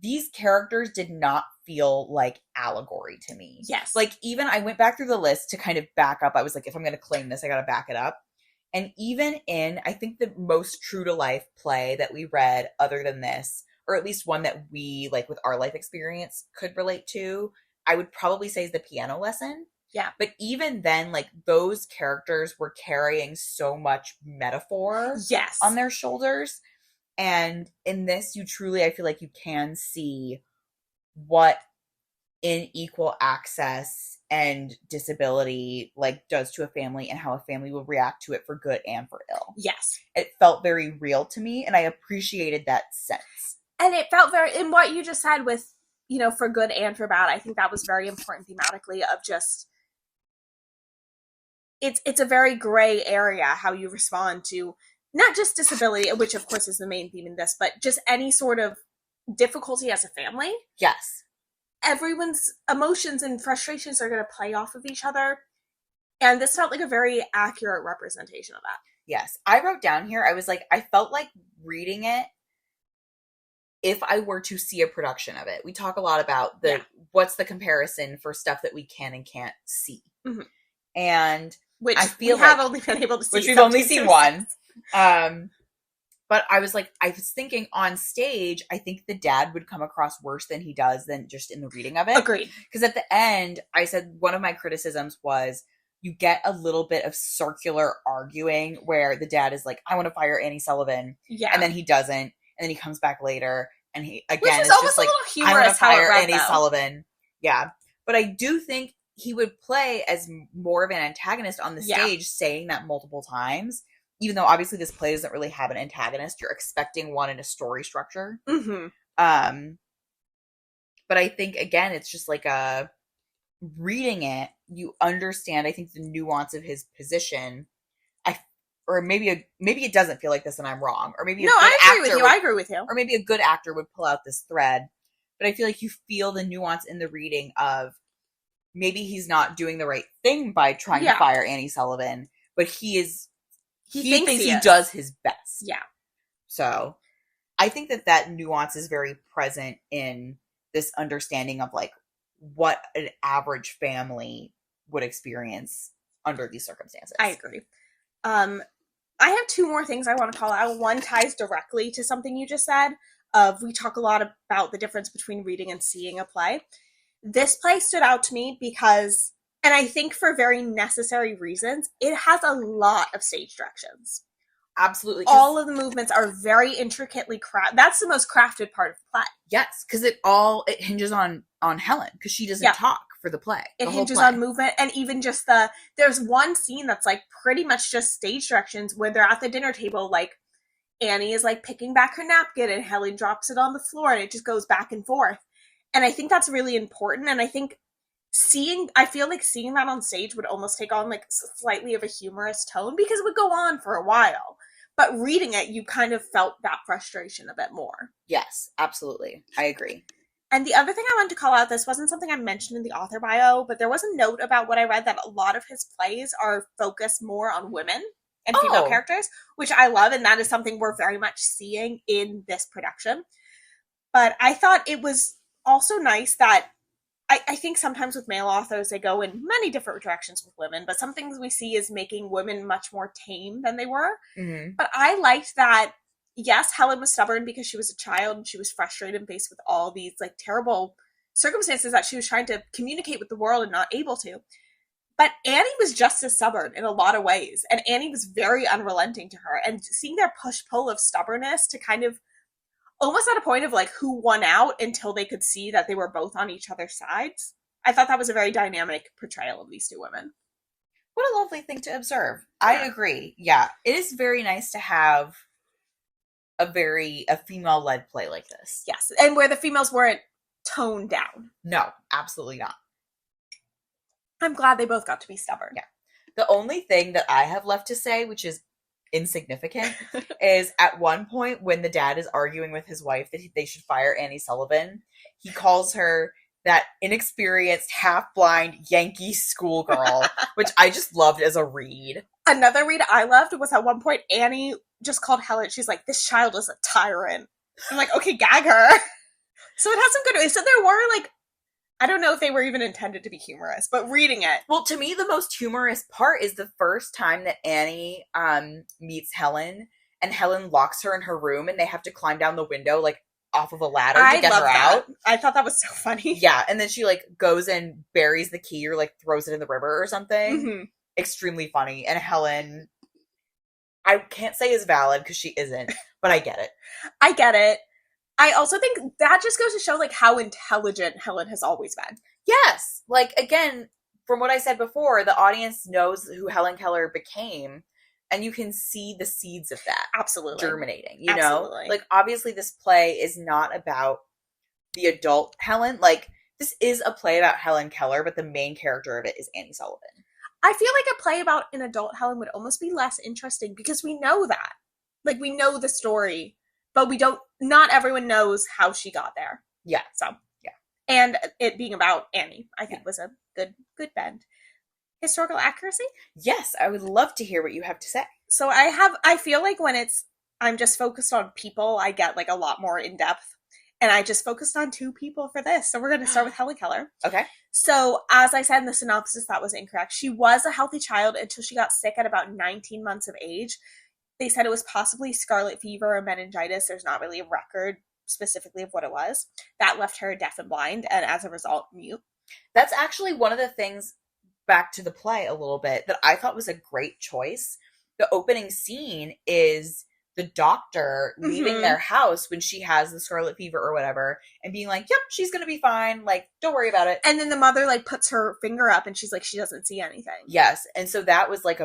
[SPEAKER 2] these characters did not feel like allegory to me.
[SPEAKER 1] Yes.
[SPEAKER 2] Like, even I went back through the list to kind of back up. I was like, if I'm going to claim this, I got to back it up. And even in, I think the most true to life play that we read other than this, or at least one that we, like, with our life experience could relate to, I would probably say is The Piano Lesson.
[SPEAKER 1] Yeah.
[SPEAKER 2] But even then, like, those characters were carrying so much metaphor on their shoulders. And in this, you truly, I feel like you can see what unequal access and disability, like, does to a family and how a family will react to it for good and for ill.
[SPEAKER 1] Yes.
[SPEAKER 2] It felt very real to me, and I appreciated that sense.
[SPEAKER 1] And it felt very, in what you just said with, you know, for good and for bad, I think that was very important thematically of just, it's a very gray area how you respond to not just disability, which of course is the main theme in this, but just any sort of difficulty as a family.
[SPEAKER 2] Yes.
[SPEAKER 1] Everyone's emotions and frustrations are going to play off of each other. And this felt like a very accurate representation of that.
[SPEAKER 2] Yes. I wrote down here, I was like, I felt like reading it if I were to see a production of it. We talk a lot about what's the comparison for stuff that we can and can't see.
[SPEAKER 1] Mm-hmm.
[SPEAKER 2] And
[SPEAKER 1] which
[SPEAKER 2] I feel
[SPEAKER 1] we have only been able to see.
[SPEAKER 2] Which we've only seen one. But I was thinking on stage, I think the dad would come across worse than he does than just in the reading of it.
[SPEAKER 1] Agreed.
[SPEAKER 2] Because at the end, I said one of my criticisms was you get a little bit of circular arguing where the dad is like, I want to fire Annie Sullivan.
[SPEAKER 1] Yeah.
[SPEAKER 2] And then he doesn't. And then he comes back later and he, again,
[SPEAKER 1] which is
[SPEAKER 2] it's
[SPEAKER 1] almost
[SPEAKER 2] just like,
[SPEAKER 1] humorous,
[SPEAKER 2] I want to fire Annie
[SPEAKER 1] though.
[SPEAKER 2] Sullivan. Yeah. But I do think he would play as more of an antagonist on the stage, saying that multiple times. Even though obviously this play doesn't really have an antagonist, you're expecting one in a story structure.
[SPEAKER 1] Mm-hmm.
[SPEAKER 2] But I think, again, it's just like reading it, you understand, I think, the nuance of his position. Or maybe it doesn't feel like this and I'm wrong. Or maybe
[SPEAKER 1] I agree with you.
[SPEAKER 2] Or maybe a good actor would pull out this thread. But I feel like you feel the nuance in the reading of maybe he's not doing the right thing by trying to fire Annie Sullivan, but he thinks he does his best.
[SPEAKER 1] Yeah.
[SPEAKER 2] So I think that nuance is very present in this understanding of like what an average family would experience under these circumstances.
[SPEAKER 1] I agree. I have two more things I want to call out. One ties directly to something you just said. We talk a lot about the difference between reading and seeing a play. This play stood out to me because, and I think for very necessary reasons, it has a lot of stage directions.
[SPEAKER 2] Absolutely.
[SPEAKER 1] All of the movements are very intricately crafted. That's the most crafted part of the play.
[SPEAKER 2] Yes, because it hinges on Helen, because she doesn't talk for the play.
[SPEAKER 1] It hinges on movement, and even just there's one scene that's like pretty much just stage directions where they're at the dinner table, like Annie is like picking back her napkin and Helen drops it on the floor and it just goes back and forth. And I think that's really important. And I think I feel like seeing that on stage would almost take on like slightly of a humorous tone because it would go on for a while. But reading it, you kind of felt that frustration a bit more.
[SPEAKER 2] Yes, absolutely. I agree.
[SPEAKER 1] And the other thing I wanted to call out, this wasn't something I mentioned in the author bio, but there was a note about what I read that a lot of his plays are focused more on women and female characters, which I love. And that is something we're very much seeing in this production. But I thought it was also nice that I think sometimes with male authors, they go in many different directions with women, but some things we see is making women much more tame than they were.
[SPEAKER 2] Mm-hmm.
[SPEAKER 1] But I liked that, yes, Helen was stubborn because she was a child and she was frustrated and faced with all these like terrible circumstances that she was trying to communicate with the world and not able to. But Annie was just as stubborn in a lot of ways, and Annie was very unrelenting to her. And seeing their push-pull of stubbornness to kind of almost at a point of like who won out until they could see that they were both on each other's sides. I thought that was a very dynamic portrayal of these two women.
[SPEAKER 2] What a lovely thing to observe. Yeah. I agree. Yeah. It is very nice to have a female-led play like this.
[SPEAKER 1] Yes. And where the females weren't toned down.
[SPEAKER 2] No, absolutely not.
[SPEAKER 1] I'm glad they both got to be stubborn.
[SPEAKER 2] Yeah. The only thing that I have left to say, which is insignificant, is at one point when the dad is arguing with his wife that they should fire Annie Sullivan, he calls her that inexperienced, half-blind Yankee schoolgirl, which I just loved as a read.
[SPEAKER 1] Another read I loved was at one point Annie just called Helen. She's like, this child is a tyrant. I'm like, okay, gag her. So it has some good... So there were like... I don't know if they were even intended to be humorous, but reading it...
[SPEAKER 2] Well, to me, the most humorous part is the first time that Annie meets Helen, and Helen locks her in her room, and they have to climb down the window, like, off of a ladder to get her out.
[SPEAKER 1] I thought that was so funny.
[SPEAKER 2] Yeah, and then she, like, goes and buries the key or, like, throws it in the river or something.
[SPEAKER 1] Mm-hmm.
[SPEAKER 2] Extremely funny. And Helen, I can't say is valid, because she isn't, but I get it.
[SPEAKER 1] I get it. I also think that just goes to show, like, how intelligent Helen has always been.
[SPEAKER 2] Yes. Like, again, from what I said before, the audience knows who Helen Keller became, and you can see the seeds of that.
[SPEAKER 1] Absolutely.
[SPEAKER 2] Germinating, you know? Like, obviously, this play is not about the adult Helen. Like, this is a play about Helen Keller, but the main character of it is Annie Sullivan.
[SPEAKER 1] I feel like a play about an adult Helen would almost be less interesting, because we know that. Like, we know the story. but not everyone knows how she got there.
[SPEAKER 2] Yeah.
[SPEAKER 1] So, yeah. And it being about Annie, I think was a good bend. Historical accuracy?
[SPEAKER 2] Yes, I would love to hear what you have to say.
[SPEAKER 1] So I feel like when I'm just focused on people, I get like a lot more in depth. And I just focused on 2 people for this. So we're going to start with Helen Keller.
[SPEAKER 2] Okay.
[SPEAKER 1] So as I said in the synopsis, that was incorrect. She was a healthy child until she got sick at about 19 months of age. They said it was possibly scarlet fever or meningitis. There's not really a record specifically of what it was. That left her deaf and blind, and as a result, mute.
[SPEAKER 2] That's actually one of the things, back to the play a little bit, that I thought was a great choice. The opening scene is the doctor leaving their house when she has the scarlet fever or whatever and being like, yep, she's gonna be fine, like, don't worry about it.
[SPEAKER 1] And then the mother like puts her finger up and she's like, she doesn't see anything.
[SPEAKER 2] Yes. And so that was like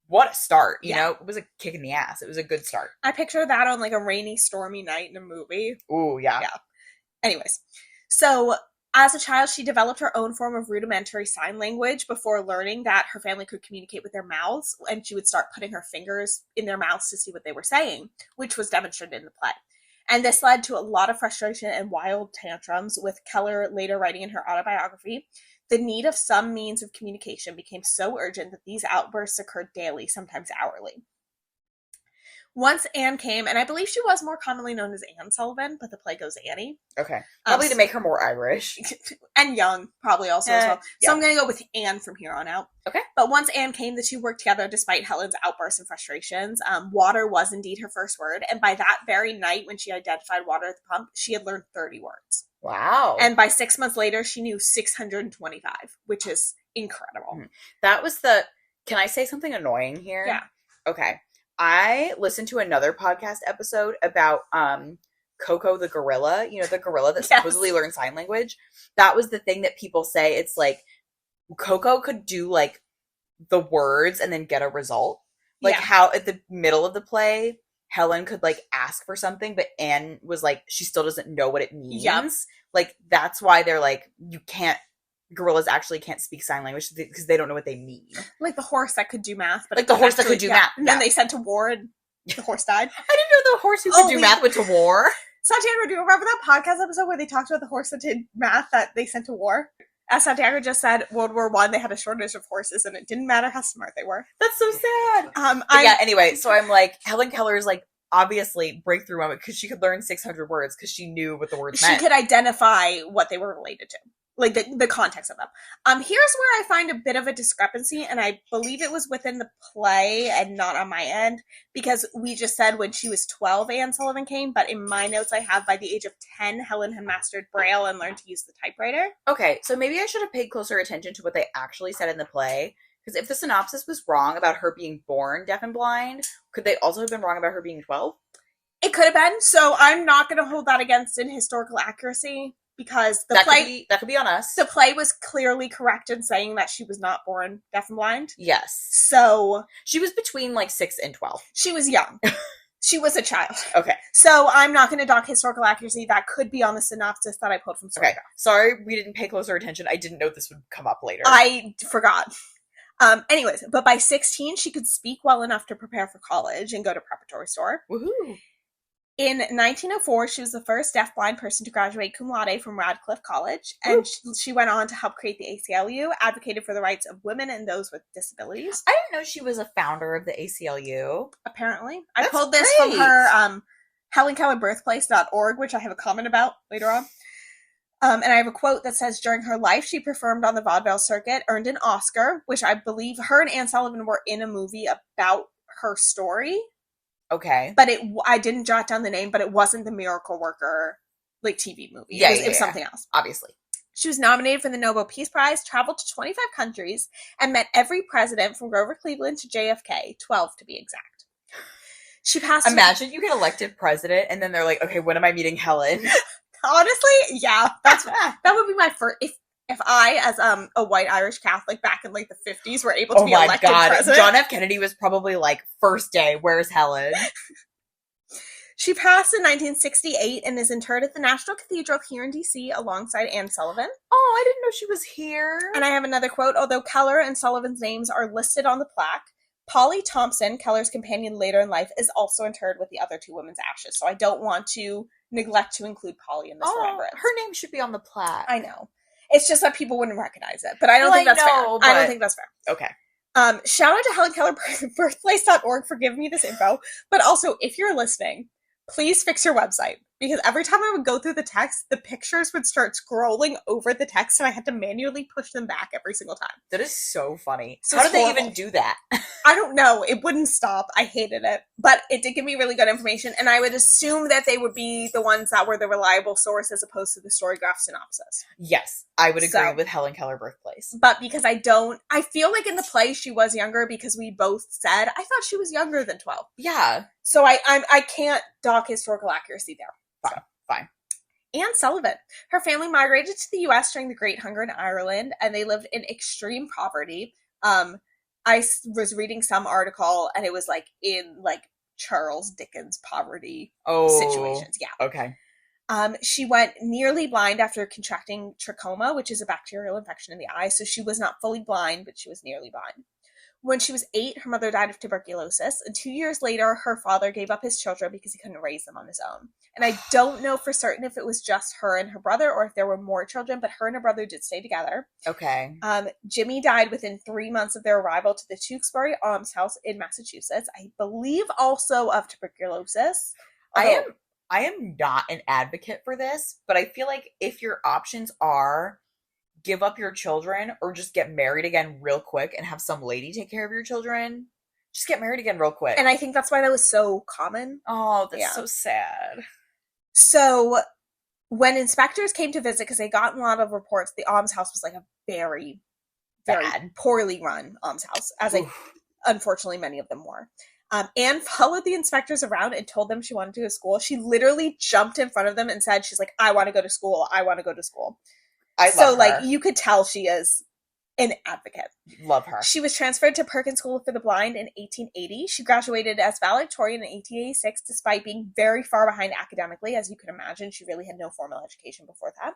[SPEAKER 2] what a start, you know? It was a kick in the ass. It was a good start.
[SPEAKER 1] I picture that on like a rainy, stormy night in a movie.
[SPEAKER 2] Ooh, yeah.
[SPEAKER 1] Anyways, so as a child, she developed her own form of rudimentary sign language before learning that her family could communicate with their mouths, and she would start putting her fingers in their mouths to see what they were saying, which was demonstrated in the play. And this led to a lot of frustration and wild tantrums, with Keller later writing in her autobiography, the need of some means of communication became so urgent that these outbursts occurred daily, sometimes hourly. Once Anne came, and I believe she was more commonly known as Anne Sullivan, but the play goes Annie.
[SPEAKER 2] Okay. Probably to make her more Irish.
[SPEAKER 1] And young, probably also as well.
[SPEAKER 2] Yeah.
[SPEAKER 1] So I'm going to go with Anne from here on out.
[SPEAKER 2] Okay.
[SPEAKER 1] But once Anne came, the 2 worked together despite Helen's outbursts and frustrations. Water was indeed her first word, and by that very night when she identified water at the pump, she had learned 30 words.
[SPEAKER 2] Wow.
[SPEAKER 1] And by 6 months later, she knew 625, which is incredible.
[SPEAKER 2] That was can I say something annoying here?
[SPEAKER 1] Yeah.
[SPEAKER 2] Okay. I listened to another podcast episode about Coco the gorilla, you know, the gorilla that supposedly learned sign language. That was the thing that people say. It's like Coco could do like the words and then get a result. Like how at the middle of the play, Helen could like ask for something, but Anne was like, she still doesn't know what it means.
[SPEAKER 1] Yep.
[SPEAKER 2] Like that's why they're like, gorillas actually can't speak sign language because they don't know what they mean.
[SPEAKER 1] Like the horse that could do math. But
[SPEAKER 2] like the horse that could do math.
[SPEAKER 1] And then they sent to war and the horse died.
[SPEAKER 2] I didn't know the horse who could do math went to war.
[SPEAKER 1] Santiago, do you remember that podcast episode where they talked about the horse that did math that they sent to war? As Santiago just said, World War I, they had a shortage of horses and it didn't matter how smart they were.
[SPEAKER 2] That's so sad. Anyway, so I'm like, Helen Keller is like, obviously breakthrough moment because she could learn 600 words because she knew what the words meant.
[SPEAKER 1] She could identify what they were related to. Like the context of them. Here's where I find a bit of a discrepancy, and I believe it was within the play and not on my end, because we just said when she was 12, Anne Sullivan came, but in my notes I have by the age of 10, Helen had mastered Braille and learned to use the typewriter.
[SPEAKER 2] Okay, so maybe I should have paid closer attention to what they actually said in the play, because if the synopsis was wrong about her being born deaf and blind, could they also have been wrong about her being 12?
[SPEAKER 1] It could have been, so I'm not going to hold that against in historical accuracy. Because that
[SPEAKER 2] could be on us.
[SPEAKER 1] The play was clearly correct in saying that she was not born deaf and blind.
[SPEAKER 2] Yes.
[SPEAKER 1] So
[SPEAKER 2] she was between like 6 and 12.
[SPEAKER 1] She was young. She was a child.
[SPEAKER 2] Okay.
[SPEAKER 1] So I'm not going to dock historical accuracy. That could be on the synopsis that I pulled from Storygraph.
[SPEAKER 2] Okay. Sorry, we didn't pay closer attention. I didn't know this would come up later.
[SPEAKER 1] I forgot. Anyways, but by 16, she could speak well enough to prepare for college and go to preparatory store.
[SPEAKER 2] Woohoo.
[SPEAKER 1] In 1904, she was the first deafblind person to graduate cum laude from Radcliffe College, and she went on to help create the ACLU, advocated for the rights of women and those with disabilities.
[SPEAKER 2] I didn't know she was a founder of the ACLU.
[SPEAKER 1] Apparently. I pulled this from her HelenKellerBirthplace.org, which I have a comment about later on. And I have a quote that says, during her life, she performed on the vaudeville circuit, earned an Oscar, which I believe her and Anne Sullivan were in a movie about her story.
[SPEAKER 2] Okay.
[SPEAKER 1] But I didn't jot down the name, but it wasn't the Miracle Worker, like, TV movie. It was something else.
[SPEAKER 2] Obviously.
[SPEAKER 1] She was nominated for the Nobel Peace Prize, traveled to 25 countries, and met every president from Grover Cleveland to JFK, 12 to be exact. She passed...
[SPEAKER 2] Imagine you get elected president, and then they're like, okay, when am I meeting Helen?
[SPEAKER 1] Honestly, yeah. That would be my first... If I, as a white Irish Catholic back in like the 50s, were able to be elected president.
[SPEAKER 2] John F. Kennedy was probably like, first day, where's Helen?
[SPEAKER 1] She passed in 1968 and is interred at the National Cathedral here in D.C. alongside Anne Sullivan.
[SPEAKER 2] Oh, I didn't know she was here.
[SPEAKER 1] And I have another quote. Although Keller and Sullivan's names are listed on the plaque, Polly Thompson, Keller's companion later in life, is also interred with the other two women's ashes. So I don't want to neglect to include Polly in this remembrance.
[SPEAKER 2] Her name should be on the plaque.
[SPEAKER 1] I know. It's just that people wouldn't recognize it. But I don't think that's fair.
[SPEAKER 2] But...
[SPEAKER 1] I don't think that's fair.
[SPEAKER 2] Okay.
[SPEAKER 1] Shout out to Helen Keller birthplace.org for giving me this info. But also, if you're listening, please fix your website. Because every time I would go through the text, the pictures would start scrolling over the text, and I had to manually push them back every single time.
[SPEAKER 2] That is so funny.
[SPEAKER 1] So
[SPEAKER 2] how did they even do that?
[SPEAKER 1] I don't know. It wouldn't stop. I hated it. But it did give me really good information, and I would assume that they would be the ones that were the reliable source as opposed to the Storygraph synopsis.
[SPEAKER 2] Yes, I would agree with Helen Keller birthplace.
[SPEAKER 1] But because I feel like in the play she was younger because we both said, I thought she was younger than 12.
[SPEAKER 2] Yeah.
[SPEAKER 1] So I can't dock historical accuracy there.
[SPEAKER 2] Fine.
[SPEAKER 1] Anne Sullivan. Her family migrated to the U.S. during the Great Hunger in Ireland, and they lived in extreme poverty. I was reading some article, and it was like in like Charles Dickens poverty situations. Yeah.
[SPEAKER 2] Okay.
[SPEAKER 1] She went nearly blind after contracting trachoma, which is a bacterial infection in the eye. So she was not fully blind, but she was nearly blind. When she was 8, her mother died of tuberculosis, and 2 years later, her father gave up his children because he couldn't raise them on his own. And I don't know for certain if it was just her and her brother or if there were more children, but her and her brother did stay together.
[SPEAKER 2] Okay.
[SPEAKER 1] Jimmy died within 3 months of their arrival to the Tewksbury Almshouse in Massachusetts. I believe also of tuberculosis.
[SPEAKER 2] I am not an advocate for this, but I feel like if your options are give up your children or just get married again real quick and have some lady take care of your children, just get married again real quick.
[SPEAKER 1] And I think that's why that was so common.
[SPEAKER 2] Oh, that's so sad.
[SPEAKER 1] So when inspectors came to visit, because they got a lot of reports, the almshouse was like a very, very poorly run almshouse, as unfortunately many of them were. Anne followed the inspectors around and told them she wanted to go to school. She literally jumped in front of them and said, she's like, I want to go to school. I want to go to school.
[SPEAKER 2] Love her.
[SPEAKER 1] You could tell she is an advocate.
[SPEAKER 2] Love her.
[SPEAKER 1] She was transferred to Perkins School for the Blind in 1880. She graduated as valedictorian in 1886, despite being very far behind academically. As you can imagine, she really had no formal education before that.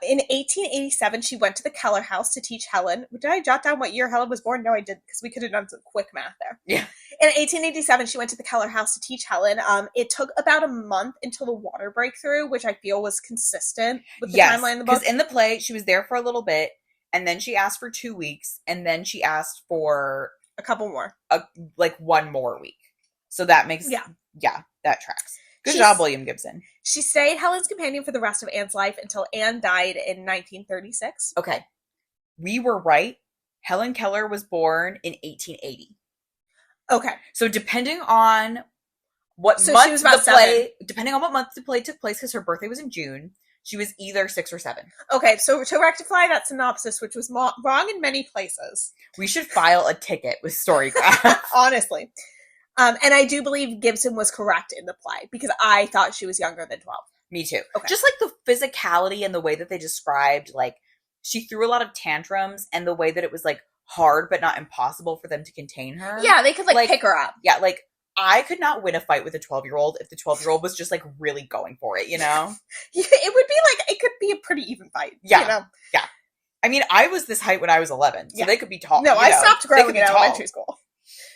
[SPEAKER 1] In 1887, she went to the Keller House to teach Helen. Did I jot down what year Helen was born? No, I didn't, because we could have done some quick math there.
[SPEAKER 2] Yeah.
[SPEAKER 1] In 1887, she went to the Keller House to teach Helen. It took about a month until the water breakthrough, which I feel was consistent with the timeline in the book.
[SPEAKER 2] Because in the play, she was there for a little bit, and then she asked for 2 weeks, and then she asked for
[SPEAKER 1] a couple more.
[SPEAKER 2] 1 more week. So that makes... Yeah, that tracks. Good job, William Gibson.
[SPEAKER 1] She stayed Helen's companion for the rest of Anne's life until Anne died in 1936.
[SPEAKER 2] Okay. We were right. Helen Keller was born in 1880.
[SPEAKER 1] Okay.
[SPEAKER 2] So depending on what
[SPEAKER 1] she
[SPEAKER 2] month
[SPEAKER 1] was about
[SPEAKER 2] the play, depending on what month the play took place, because her birthday was in June, she was either 6 or 7.
[SPEAKER 1] Okay, so to rectify that synopsis, which was wrong in many places.
[SPEAKER 2] We should file a ticket with Storygraph.
[SPEAKER 1] Honestly. And I do believe Gibson was correct in the play, because I thought she was younger than 12.
[SPEAKER 2] Me too.
[SPEAKER 1] Okay.
[SPEAKER 2] Just like the physicality and the way that they described, like, she threw a lot of tantrums, and the way that it was, like, hard but not impossible for them to contain her.
[SPEAKER 1] Yeah, they could, pick her up.
[SPEAKER 2] Yeah, I could not win a fight with a 12-year-old if the 12-year-old was just, really going for it, you know?
[SPEAKER 1] It would be, it could be a pretty even fight.
[SPEAKER 2] Yeah.
[SPEAKER 1] You know?
[SPEAKER 2] Yeah. I mean, I was this height when I was 11, so they could be tall.
[SPEAKER 1] No, I stopped growing in elementary school.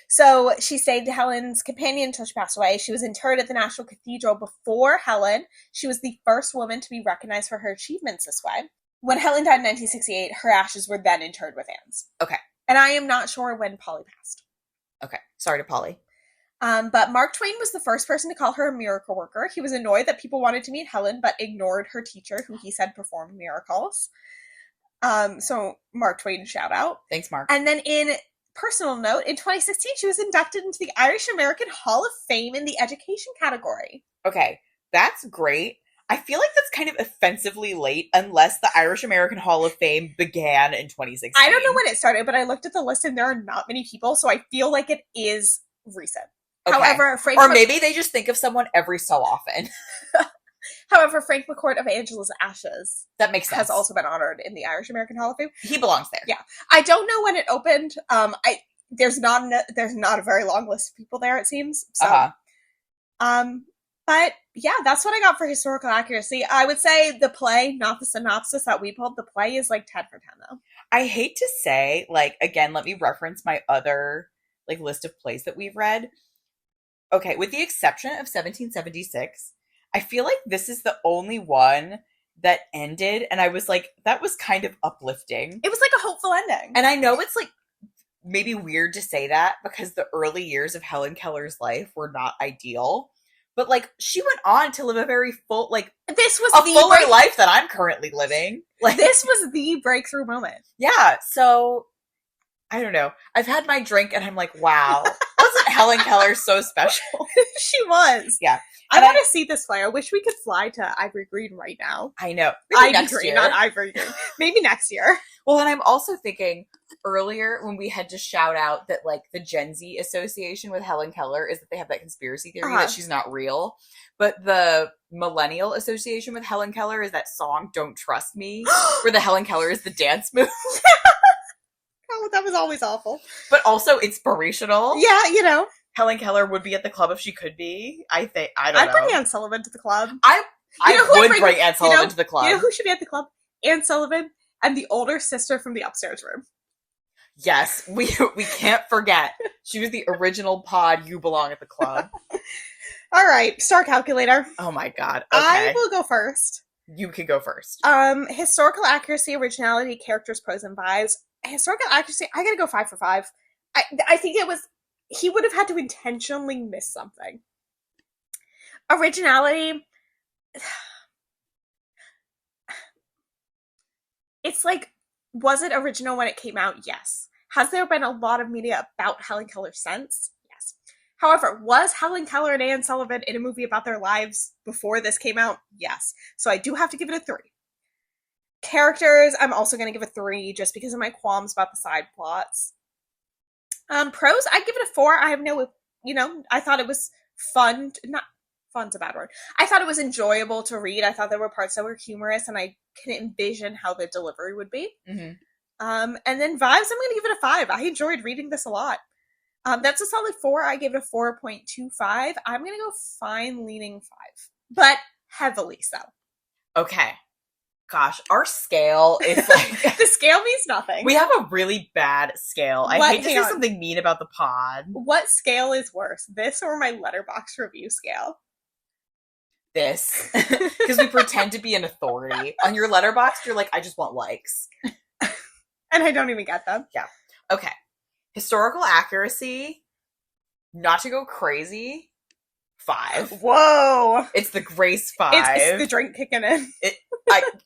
[SPEAKER 1] So she stayed Helen's companion until she passed away. She was interred at the National Cathedral before Helen. She was the first woman to be recognized for her achievements this way. When Helen died in 1968, her ashes were then interred with Anne's.
[SPEAKER 2] Okay.
[SPEAKER 1] And I am not sure when Polly passed.
[SPEAKER 2] Okay. Sorry to Polly.
[SPEAKER 1] But Mark Twain was the first person to call her a miracle worker. He was annoyed that people wanted to meet Helen, but ignored her teacher, who he said performed miracles. So Mark Twain, shout out.
[SPEAKER 2] Thanks, Mark.
[SPEAKER 1] And then in personal note, in 2016, she was inducted into the Irish American Hall of Fame in the education category.
[SPEAKER 2] Okay, that's great. I feel like that's kind of offensively late, unless the Irish American Hall of Fame began in 2016.
[SPEAKER 1] I don't know when it started, but I looked at the list and there are not many people, so I feel like it is recent.
[SPEAKER 2] Okay.
[SPEAKER 1] However,
[SPEAKER 2] maybe they just think of someone every so often.
[SPEAKER 1] However, Frank McCourt of Angela's Ashes
[SPEAKER 2] that makes sense.
[SPEAKER 1] Has also been honored in the Irish American Hall of Fame.
[SPEAKER 2] He belongs there.
[SPEAKER 1] Yeah, I don't know when it opened. There's not a very long list of people there, it seems. So, but yeah, that's what I got for historical accuracy. I would say the play, not the synopsis that we pulled. The play is 10 for 10 though.
[SPEAKER 2] I hate to say, again, let me reference my other like list of plays that we've read. Okay, with the exception of 1776, I feel like this is the only one that ended, and I was like, that was kind of uplifting.
[SPEAKER 1] It was like a hopeful ending.
[SPEAKER 2] And I know it's like maybe weird to say that because the early years of Helen Keller's life were not ideal. But like she went on to live a very full, like
[SPEAKER 1] this was
[SPEAKER 2] a fuller life that I'm currently living. Like
[SPEAKER 1] this was the breakthrough moment.
[SPEAKER 2] Yeah, so I don't know. I've had my drink and I'm like, wow, wasn't Helen Keller so special?
[SPEAKER 1] She was.
[SPEAKER 2] Yeah.
[SPEAKER 1] I want to see this play. I wish we could fly to Ivory Green right now.
[SPEAKER 2] I know.
[SPEAKER 1] Maybe Ivy Green, not Ivory Green. Maybe next year.
[SPEAKER 2] Well, and I'm also thinking earlier when we had to shout out that like the Gen Z association with Helen Keller is that they have that conspiracy theory that she's not real. But the millennial association with Helen Keller is that song Don't Trust Me, where the Helen Keller is the dance move.
[SPEAKER 1] Oh, that was always awful.
[SPEAKER 2] But also inspirational.
[SPEAKER 1] Yeah, you know.
[SPEAKER 2] Helen Keller would be at the club if she could be. I don't know.
[SPEAKER 1] I'd bring Anne Sullivan to the club.
[SPEAKER 2] I would bring Anne Sullivan to the club.
[SPEAKER 1] You know who should be at the club? Anne Sullivan and the older sister from the upstairs room.
[SPEAKER 2] Yes, we can't forget. She was the original pod You Belong at the Club.
[SPEAKER 1] All right, star calculator.
[SPEAKER 2] Oh my god. Okay.
[SPEAKER 1] I will go first.
[SPEAKER 2] You can go first.
[SPEAKER 1] Historical accuracy, originality, characters, pros, and vibes. Historical accuracy, I gotta go 5 for 5. I think it was... He would have had to intentionally miss something. Originality... It's like, was it original when it came out? Yes. Has there been a lot of media about Helen Keller since? Yes. However, was Helen Keller and Anne Sullivan in a movie about their lives before this came out? Yes. So I do have to give it a 3. Characters, I'm also going to give a 3 just because of my qualms about the side plots. Pros, I'd give it a 4. I have no, I thought it was fun. Not fun's a bad word. I thought it was enjoyable to read. I thought there were parts that were humorous, and I can envision how the delivery would be. Mm-hmm. And then vibes, I'm going to give it a 5. I enjoyed reading this a lot. That's a solid 4. I give it a 4.25. I'm going to go fine leaning 5, but heavily so.
[SPEAKER 2] Okay. Gosh, our scale is like...
[SPEAKER 1] The scale means nothing.
[SPEAKER 2] We have a really bad scale. I hate to say something mean about the pod.
[SPEAKER 1] What scale is worse, this or my Letterboxd review scale?
[SPEAKER 2] This. Because we pretend to be an authority. On your Letterboxd, you're like, I just want likes.
[SPEAKER 1] And I don't even get them.
[SPEAKER 2] Yeah. Okay. Historical accuracy, not to go crazy, 5.
[SPEAKER 1] Whoa.
[SPEAKER 2] It's the Grace 5.
[SPEAKER 1] It's the drink kicking in.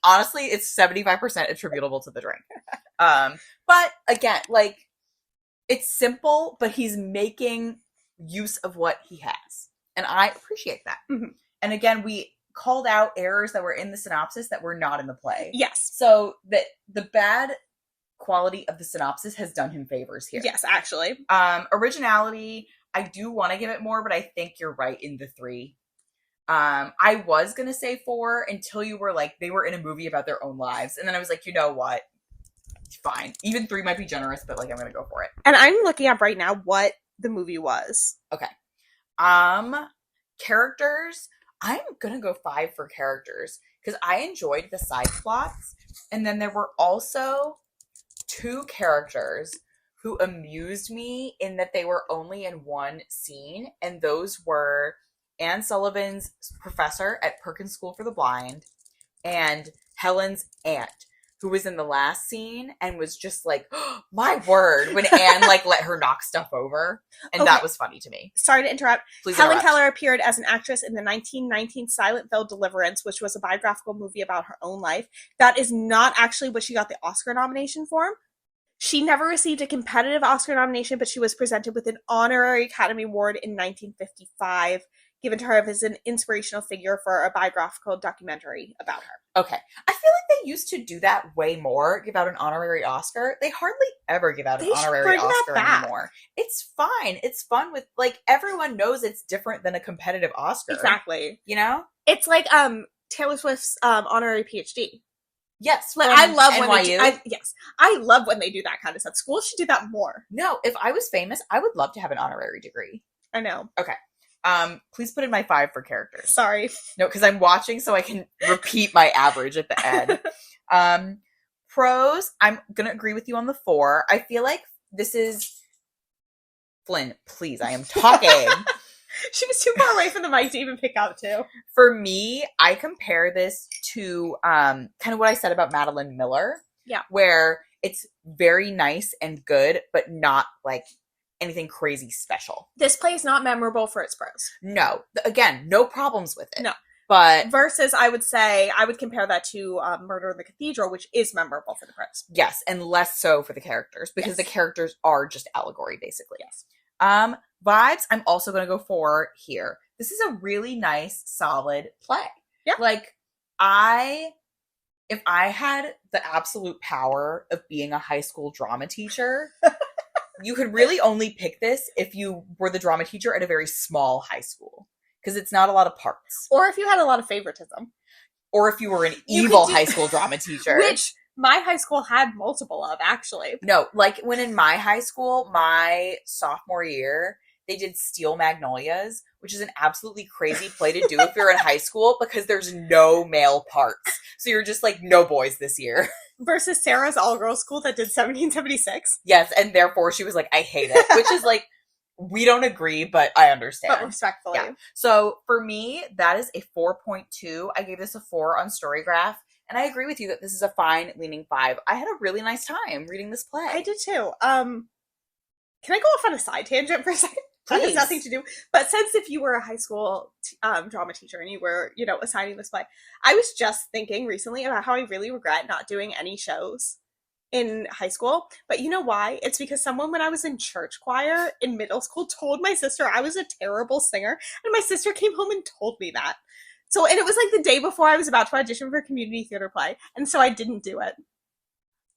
[SPEAKER 2] Honestly, it's 75% attributable to the drink. But again, like, it's simple, but he's making use of what he has. And I appreciate that. Mm-hmm. And again, we called out errors that were in the synopsis that were not in the play.
[SPEAKER 1] Yes.
[SPEAKER 2] So the bad quality of the synopsis has done him favors here.
[SPEAKER 1] Yes, actually.
[SPEAKER 2] Originality, I do want to give it more, but I think you're right in the 3. I was going to say 4 until you were like, they were in a movie about their own lives. And then I was like, you know what? Fine. Even 3 might be generous, but like, I'm going to go for it.
[SPEAKER 1] And I'm looking up right now what the movie was.
[SPEAKER 2] Okay. Characters, I'm going to go 5 for characters because I enjoyed the side plots. And then there were also 2 characters who amused me in that they were only in one scene. And those were Anne Sullivan's professor at Perkins School for the Blind and Helen's aunt, who was in the last scene and was just like, oh, my word, when Anne like let her knock stuff over. And that was funny to me.
[SPEAKER 1] Sorry to interrupt.
[SPEAKER 2] Please
[SPEAKER 1] Helen
[SPEAKER 2] interrupt.
[SPEAKER 1] Keller appeared as an actress in the 1919 Silent Veil Deliverance, which was a biographical movie about her own life. That is not actually what she got the Oscar nomination for. She never received a competitive Oscar nomination, but she was presented with an honorary Academy Award in 1955, given to her as an inspirational figure for a biographical documentary about her.
[SPEAKER 2] Okay. I feel like they used to do that way more, give out an honorary Oscar. They hardly ever give out an honorary Oscar anymore. It's fine. It's fun with, like, everyone knows it's different than a competitive Oscar.
[SPEAKER 1] Exactly.
[SPEAKER 2] You know?
[SPEAKER 1] It's like Taylor Swift's honorary PhD.
[SPEAKER 2] Yes,
[SPEAKER 1] like, I love
[SPEAKER 2] NYU.
[SPEAKER 1] when they do, I love when they do that kind of stuff. Schools should do that more.
[SPEAKER 2] No, if I was famous, I would love to have an honorary degree.
[SPEAKER 1] I know.
[SPEAKER 2] Okay. Please put in my 5 for characters.
[SPEAKER 1] Sorry.
[SPEAKER 2] No, because I'm watching so I can repeat my average at the end. Pros, I'm gonna agree with you on the 4. I feel like this is Flynn, please, I am talking.
[SPEAKER 1] She was too far away from the mic to even pick out too.
[SPEAKER 2] For me, I compare this to kind of what I said about Madeline Miller.
[SPEAKER 1] Yeah.
[SPEAKER 2] Where it's very nice and good, but not like anything crazy special.
[SPEAKER 1] This play is not memorable for its prose.
[SPEAKER 2] No. Again, no problems with it.
[SPEAKER 1] No.
[SPEAKER 2] But
[SPEAKER 1] versus, I would compare that to Murder in the Cathedral, which is memorable for the prose.
[SPEAKER 2] Yes, and less so for the characters, because the characters are just allegory, basically.
[SPEAKER 1] Yes.
[SPEAKER 2] Vibes, I'm also going to go for here. This is a really nice, solid play.
[SPEAKER 1] Yeah.
[SPEAKER 2] Like, if I had the absolute power of being a high school drama teacher, you could really only pick this if you were the drama teacher at a very small high school. Because it's not a lot of parts.
[SPEAKER 1] Or if you had a lot of favoritism.
[SPEAKER 2] Or if you were an evil high school drama teacher.
[SPEAKER 1] Which my high school had multiple of, actually.
[SPEAKER 2] No, like when in my high school, my sophomore year, they did Steel Magnolias, which is an absolutely crazy play to do if you're in high school because there's no male parts. So you're just like, no boys this year.
[SPEAKER 1] Versus Sarah's all-girls school that did 1776.
[SPEAKER 2] Yes, and therefore she was like, I hate it. Which is like, we don't agree, but I understand.
[SPEAKER 1] But respectfully.
[SPEAKER 2] Yeah. So for me, that is a 4.2. I gave this a 4 on Storygraph. And I agree with you that this is a fine leaning 5. I had a really nice time reading this play.
[SPEAKER 1] I did too. Can I go off on a side tangent for a second? That has nothing to do. But since if you were a high school drama teacher and you were, assigning this play, I was just thinking recently about how I really regret not doing any shows in high school. But you know why? It's because someone, when I was in church choir in middle school, told my sister I was a terrible singer. And my sister came home and told me that. So, and it was like the day before I was about to audition for a community theater play. And so I didn't do it.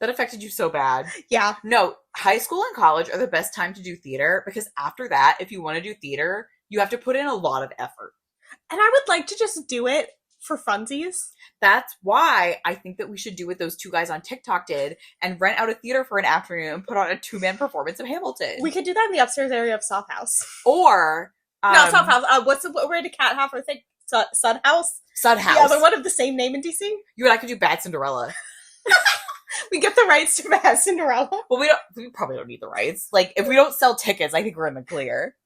[SPEAKER 2] That affected you so bad.
[SPEAKER 1] Yeah.
[SPEAKER 2] No, high school and college are the best time to do theater because after that, if you want to do theater, you have to put in a lot of effort.
[SPEAKER 1] And I would like to just do it for funsies.
[SPEAKER 2] That's why I think that we should do what those 2 guys on TikTok did and rent out a theater for an afternoon and put on a 2-man performance of Hamilton.
[SPEAKER 1] We could do that in the upstairs area of South House.
[SPEAKER 2] Or...
[SPEAKER 1] no, South House. Where did Cat have her thing? Sun House?
[SPEAKER 2] Sun House.
[SPEAKER 1] The other one of the same name in DC?
[SPEAKER 2] You and I could do Bad Cinderella.
[SPEAKER 1] We get the rights to Bad Cinderella.
[SPEAKER 2] Well, we probably don't need the rights. Like, if we don't sell tickets, I think we're in the clear.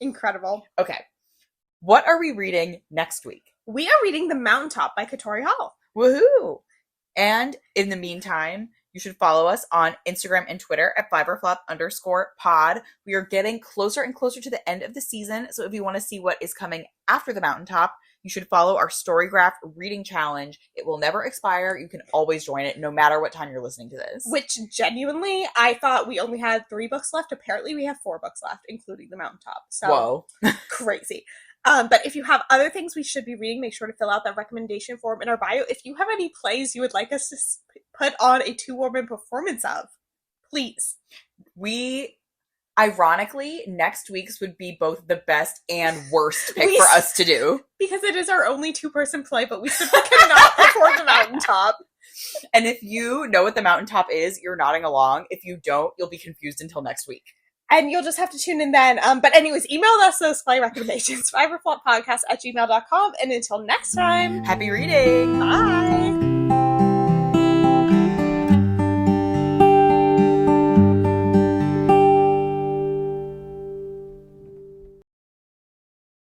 [SPEAKER 1] Incredible.
[SPEAKER 2] Okay. What are we reading next week?
[SPEAKER 1] We are reading The Mountaintop by Katori Hall.
[SPEAKER 2] Woohoo! And in the meantime, you should follow us on Instagram and Twitter at @FiberFlop_pod. We are getting closer and closer to the end of the season, so if you want to see what is coming after The Mountaintop, you should follow our Storygraph reading challenge. It will never expire. You can always join it, no matter what time you're listening to this.
[SPEAKER 1] Which, genuinely, I thought we only had 3 books left. Apparently, we have 4 books left, including The Mountaintop. So,
[SPEAKER 2] whoa.
[SPEAKER 1] Crazy. But if you have other things we should be reading, make sure to fill out that recommendation form in our bio. If you have any plays you would like us to put on a 2-woman performance of, please.
[SPEAKER 2] Ironically, next week's would be both the best and worst pick for us to do.
[SPEAKER 1] Because it is our only 2-person play, but we simply cannot afford The Mountaintop.
[SPEAKER 2] And if you know what The Mountaintop is, you're nodding along. If you don't, you'll be confused until next week.
[SPEAKER 1] And you'll just have to tune in then. But anyways, email us those play recommendations, fiberfloppodcast@gmail.com. And until next time,
[SPEAKER 2] happy reading!
[SPEAKER 1] Bye!